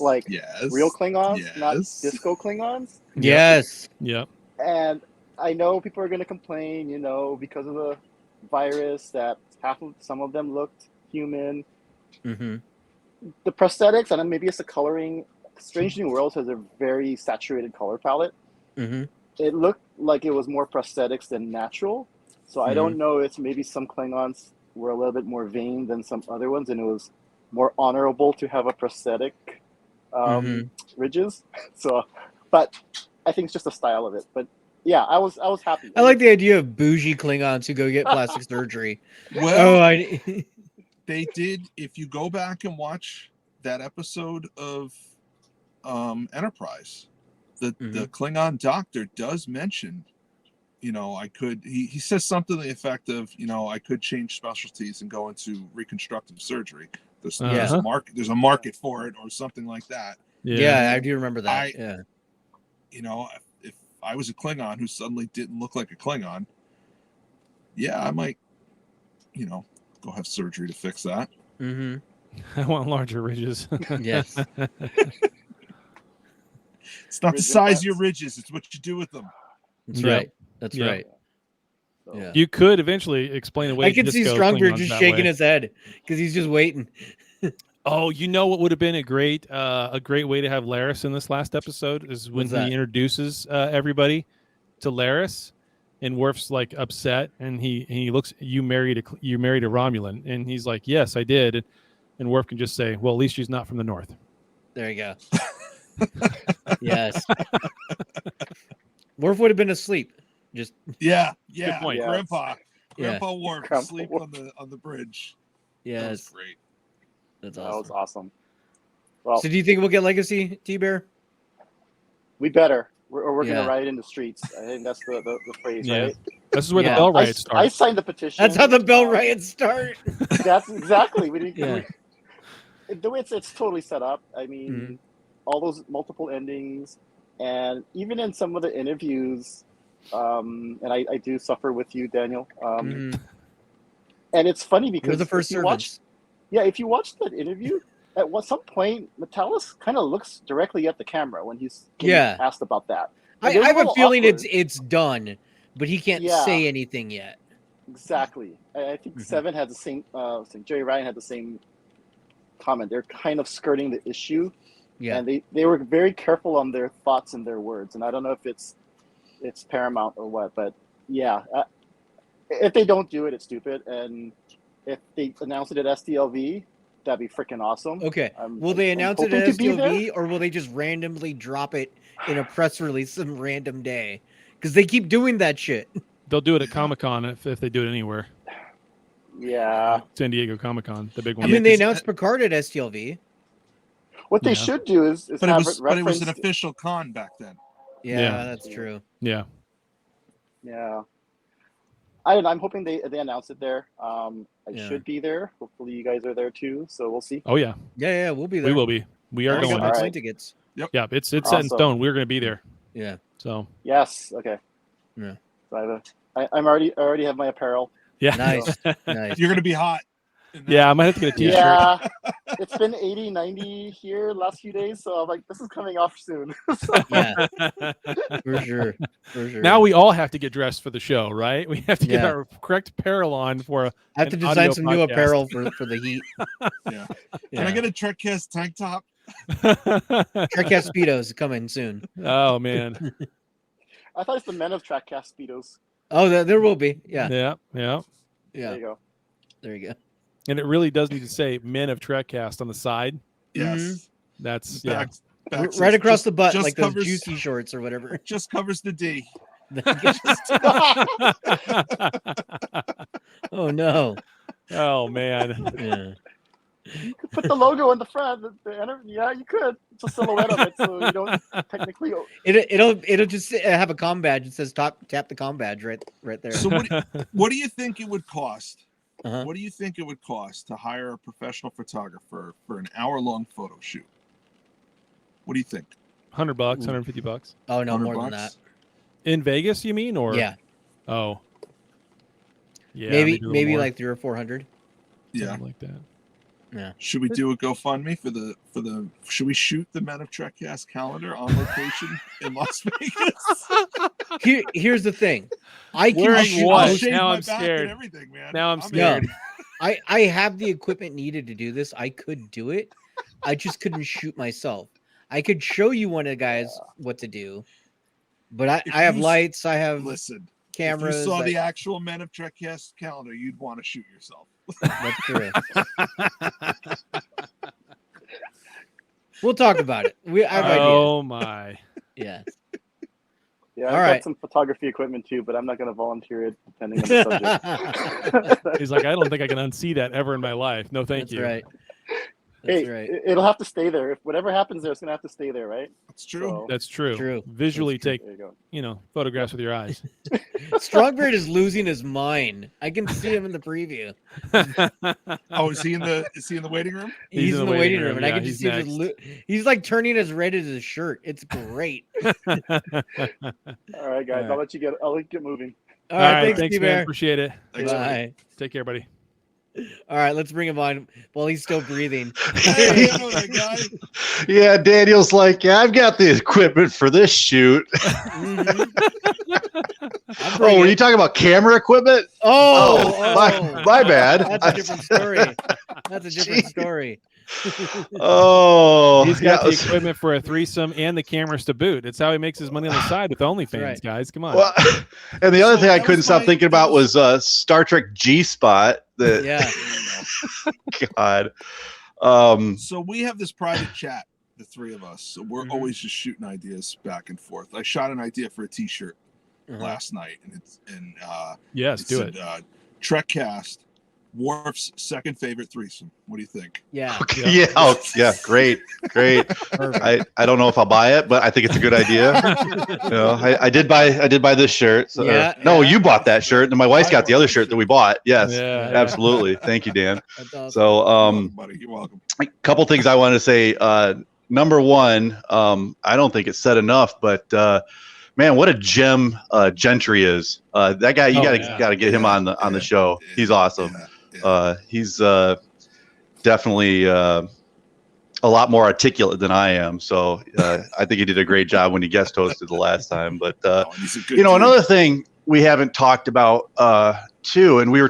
real Klingons, not disco Klingons? Yes. Yep. And I know people are going to complain, because of the virus, that some of them looked human. The prosthetics, and maybe it's the coloring. Strange New Worlds has a very saturated color palette. It looked like it was more prosthetics than natural. So I don't know if maybe some Klingons were a little bit more vain than some other ones, and it was more honorable to have a prosthetic ridges. So, but I think it's just the style of it. But yeah, I was happy. I like the idea of bougie Klingons who go get plastic surgery. Well, they did. If you go back and watch that episode of Enterprise, the Klingon doctor does mention, I could. He says something to the effect of, I could change specialties and go into reconstructive surgery. There's a market. There's a market for it, or something like that. Yeah, I do remember that. If I was a Klingon who suddenly didn't look like a Klingon, I might, go have surgery to fix that. I want larger ridges. Yes. It's not the size of your ridges; it's what you do with them. That's right. That's right. Yeah. You could eventually explain away. I can see Strongbeard just shaking his head because he's just waiting. Oh, what would have been a great way to have Laris in this last episode is when he introduces everybody to Laris, and Worf's like upset, and he looks, you married a Romulan, and he's like, yes, I did, and Worf can just say, well, at least she's not from the North. There you go. Yes. Worf would have been asleep. Just good point. Yes. Grandpa Worf asleep on the bridge. Yes, that was great. That's awesome. That was awesome. Well, so do you think we'll get Legacy, T-Bear? We better. We're going to riot in the streets. I think that's the phrase, right? This is where the Bell Riot starts. I signed the petition. That's how the Bell Riots start. That's exactly. The way it's totally set up. I mean, all those multiple endings, and even in some of the interviews, and I do suffer with you, Daniel. And it's funny because we're the first servants. If you watch that interview, at some point, Metellus kind of looks directly at the camera when he's asked about that. I have a feeling it's done, but he can't say anything yet. Exactly. I think Seven had the same. Jerry Ryan had the same comment. They're kind of skirting the issue, and they were very careful on their thoughts and their words. And I don't know if it's Paramount or what, but if they don't do it, it's stupid. And if they announce it at STLV, that'd be freaking awesome. Okay. Will they announce it at STLV, or will they just randomly drop it in a press release some random day? Because they keep doing that shit. They'll do it at Comic-Con if they do it anywhere. Yeah. San Diego Comic-Con, the big one. I mean, they announced Picard at STLV. What they should do is But have it was an official con back then. Yeah, that's true. Yeah. Yeah. I'm hoping they announce it there. I should be there. Hopefully you guys are there too. So we'll see. Oh yeah. Yeah, we'll be there. We will be. We are going. All right. Tickets. Yep. Yeah, it's set in stone. We're going to be there. Yeah. So. Yes. Okay. Yeah. So I already have my apparel. Yeah. Nice. Nice. You're going to be hot. Yeah, I might have to get a t-shirt. Yeah. It's been 80, 90 here last few days, so I'm like, this is coming off soon. Yeah. For sure. Now we all have to get dressed for the show, right? We have to get Yeah. our correct apparel on for. I have to design some new apparel for the heat. Yeah. Can I get a Trekcast tank top? Trekcast Speedos coming soon. Oh man. I thought it's the men of Trekcast Speedos. Oh, there will be. Yeah. Yeah. There you go. There you go. And it really does need to say "Men of Trekcast" on the side. Yes. That's Back right across the butt, just like covers, those juicy shorts or whatever. Just covers the D. Oh no. Oh man. Yeah. You could put the logo in the front. Yeah, you could. It's a silhouette of it, so you don't technically. It'll just have a comm badge. It says tap the comm badge right there. So what do you think it would cost? Uh-huh. What do you think it would cost to hire a professional photographer for an hour-long photo shoot? What do you think? $100, $150. Oh no, more $100? than that. In Vegas, you mean, or Yeah. Oh. Yeah. Maybe like 300 or 400. Yeah. Something like that. Yeah. Should we do a GoFundMe for the? Should we shoot the Men of Trekcast calendar on location in Las Vegas? Here's the thing. I can Wearing shoot what? most- Now I'm back and scared. everything, man. Now I'm in. scared. I have the equipment needed to do this. I could do it. I just couldn't shoot myself. I could show you one of the guys what to do, but I have lights. I have cameras. If you saw the actual Men of Trekcast calendar, you'd want to shoot yourself. That's true. We'll talk about it. I have Oh ideas. my. Yeah. Yeah, All I've right. got some photography equipment too, but I'm not going to volunteer it depending on the subject. He's like, I don't think I can unsee that ever in my life. No, thank That's you. right. Hey, right. it'll have to stay there. If whatever happens there, it's going to have to stay there, right? That's true. So, That's true. True. Visually there take, you go. photographs with your eyes. Strongbeard is losing his mind. I can see him in the preview. Oh, is he in the waiting room? He's in the waiting room, and I yeah, can just he's see his next. he's like turning as red as his shirt. It's great. All right, guys. All right. I'll let you get moving. All right, thanks, thanks, man. Bear. Appreciate it. Thanks, Bye. Take care, buddy. All right, let's bring him on while he's still breathing. Hey, I know that guy. Yeah, Daniel's like, yeah, I've got the equipment for this shoot. Oh, were you talking about camera equipment? My bad. That's a different story. That's a different story. Oh, He's got yeah, the equipment for a threesome and the cameras to boot. It's how he makes his money on the side with OnlyFans, right. guys. Come on. Well, and the other thing I couldn't stop thinking about was Star Trek G-Spot. Yeah. God. So we have this private chat, the three of us. So we're always just shooting ideas back and forth. I shot an idea for a T-shirt last night, and it's do it. Trekcast, Worf's second favorite threesome. What do you think? Yeah. Okay, yeah, great. I don't know if I'll buy it, but I think it's a good idea. I did buy this shirt. So, you bought that shirt, and my wife's got the other shirt that we bought. Yes, absolutely. Thank you, Dan. Awesome. So, buddy, you're welcome. A couple things I want to say. Number one, I don't think it's said enough, but man, what a gem Gentry is. That guy, you gotta get him on the show. He's awesome. He's definitely a lot more articulate than I am. So I think he did a great job when he guest hosted the last time. But another thing we haven't talked about too, and you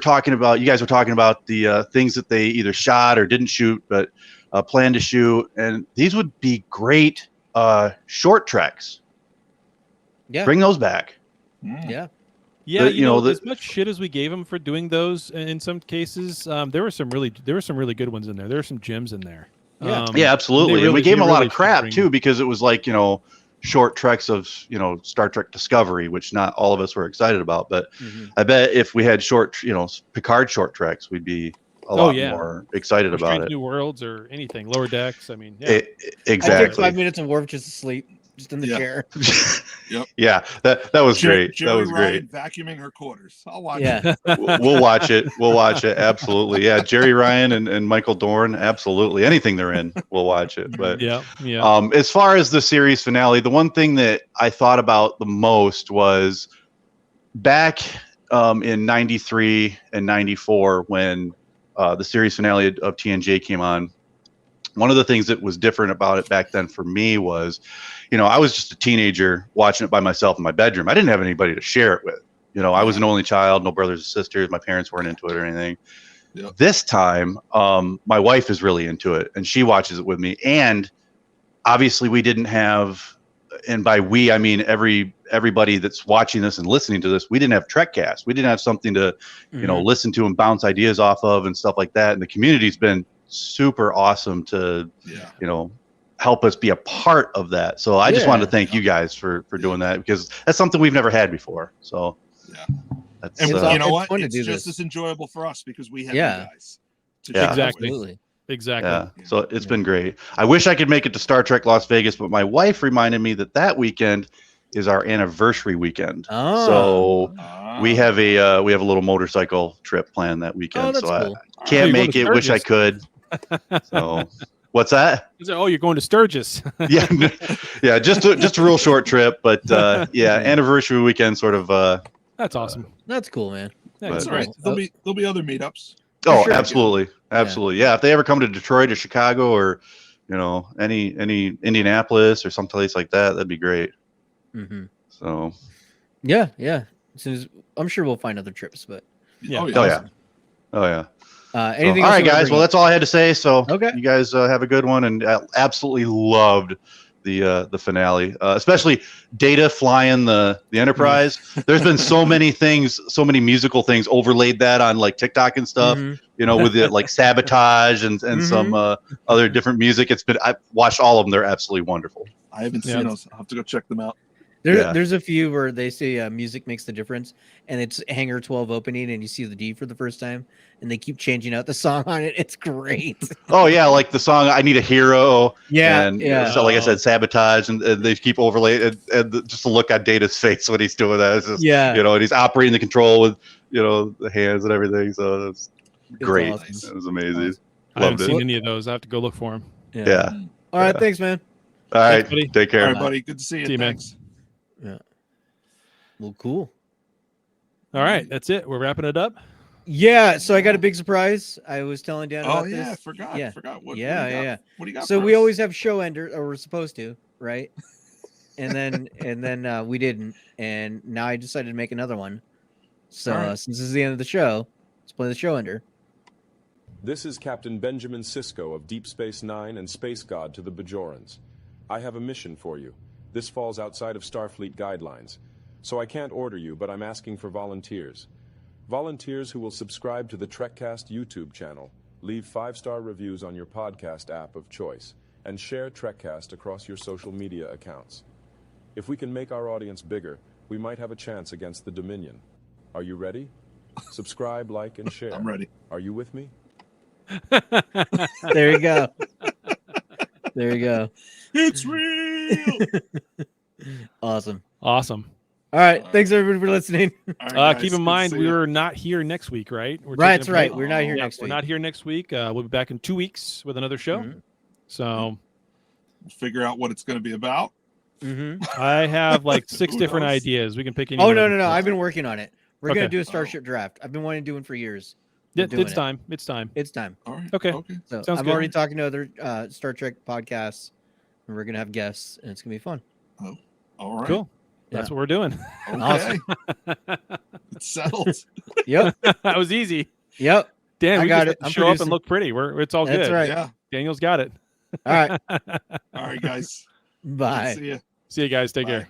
guys were talking about the things that they either shot or didn't shoot, but plan to shoot, and these would be great short treks. Yeah, bring those back. Yeah. Yeah, as much shit as we gave him for doing those, in some cases, there were some really good ones in there. There were some gems in there. Yeah, absolutely. And we gave him a lot of crap too, because it was like, short treks of, Star Trek Discovery, which not all of us were excited about. But I bet if we had short, Picard short treks, we'd be a lot more excited Or about Strange it. New Worlds or anything, Lower Decks. I mean, yeah. Exactly. I took 5 minutes of Worf just asleep, just in the chair. Yep. Yeah, that was great. That Jerry was Ryan great. vacuuming her quarters. I'll watch Yeah. it. We'll watch it. We'll watch it. Absolutely. Yeah, Jerry Ryan and Michael Dorn. Absolutely. Anything they're in, we'll watch it. But yeah. as far as the series finale, the one thing that I thought about the most was back in 93 and 94 when the series finale of TNJ came on. One of the things that was different about it back then for me was, I was just a teenager watching it by myself in my bedroom. I didn't have anybody to share it with. I was an only child, no brothers or sisters. My parents weren't into it or anything. Yep. This time, my wife is really into it, and she watches it with me. And obviously, we didn't have, and by we, I mean everybody that's watching this and listening to this, we didn't have Trekcast. We didn't have something to, listen to and bounce ideas off of and stuff like that. And the community's been super awesome to, help us be a part of that. So I just wanted to thank you guys for doing that, because that's something we've never had before. So that's, And you know what? fun to It's do just this. as enjoyable for us because we have you guys. to Yeah. share it with. Exactly. Exactly. Yeah. So it's been great. I wish I could make it to Star Trek Las Vegas, but my wife reminded me that weekend is our anniversary weekend. So we have a little motorcycle trip planned that weekend. Oh, that's so cool. I can't you're going make to it. Wish I Sturgis. could. So what's that? He said, you're going to Sturgis. Yeah, just a real short trip, but anniversary weekend sort of. That's awesome. That's cool, man. That's all right. There'll be other meetups. Oh, sure. absolutely, absolutely. Yeah, if they ever come to Detroit or Chicago or any Indianapolis or someplace like that, that'd be great. Mm-hmm. So yeah. As soon as I'm sure we'll find other trips, but Oh yeah. anything all else right, you wanna guys. bring Well, up? that's all I had to say. So Okay. you guys have a good one, and absolutely loved the finale, especially Data flying the Enterprise. There's been so many things, so many musical things overlaid that on like TikTok and stuff. With it like Sabotage and some other different music. I've watched all of them. They're absolutely wonderful. I haven't seen those. I'll have to go check them out. There's a few where they say music makes the difference, and it's Hangar 12 opening, and you see the D for the first time, and they keep changing out the song on it. It's great. Oh yeah, like the song "I Need a Hero." Yeah, and yeah. So like I said, Sabotage, and they keep overlaying, and just to look on Data's face when he's doing that. It's just, and he's operating the control with the hands and everything. So it's great. Awesome. It was amazing. I haven't Loved it. seen any of those. I have to go look for them. Yeah. All right. Thanks, man. All right. Thanks, buddy. Take care. All right, buddy. Good to see you. See you, man. Thanks. Yeah. Well, cool. All right. That's it. We're wrapping it up. Yeah. So I got a big surprise. I was telling Dan about Oh this. yeah, I forgot. Yeah. Forgot. What do do you you got? got? What do you got? So for we us? always have show ender, or we're supposed to, right? and then we didn't, and now I decided to make another one. So All right. since this is the end of the show, let's play the show ender. This is Captain Benjamin Sisko of Deep Space Nine and Space God to the Bajorans. I have a mission for you. This falls outside of Starfleet guidelines, so I can't order you, but I'm asking for volunteers. Volunteers who will subscribe to the Trekcast YouTube channel, leave 5-star reviews on your podcast app of choice, and share Trekcast across your social media accounts. If we can make our audience bigger, we might have a chance against the Dominion. Are you ready? Subscribe, like, and share. I'm ready. Are you with me? There you go. There you go. It's real. Awesome. Awesome. All right. Thanks everybody for listening. All right, guys, Keep in good to mind, see ya. we're not here next week, right? We're Right, taking that's a right. break. We're not here Yeah, next we're week. not here next week. We'll be back in 2 weeks with another show. So We'll figure out what it's going to be about. I have like 6 Who different knows? ideas. We can pick any. Oh one no, of no, them. no! I've been working on it. We're Okay. gonna do a Starship draft. I've been wanting to do one for years. Yeah, We're doing it's it. time. It's time. It's time. All right. Okay. Okay. So Sounds I'm good. already talking to other Star Trek podcasts, and we're gonna have guests, and it's gonna be fun. Oh, all right. Cool. That's what we're doing. Okay. Awesome. It's settled. Yep. That was easy. Yep. Dan, I we got just it. have to I'm show up producing. and look pretty. It's all That's good. right. Yeah. Daniel's got it. All right. All right, guys. Bye. See ya. See you guys. Take Bye. care.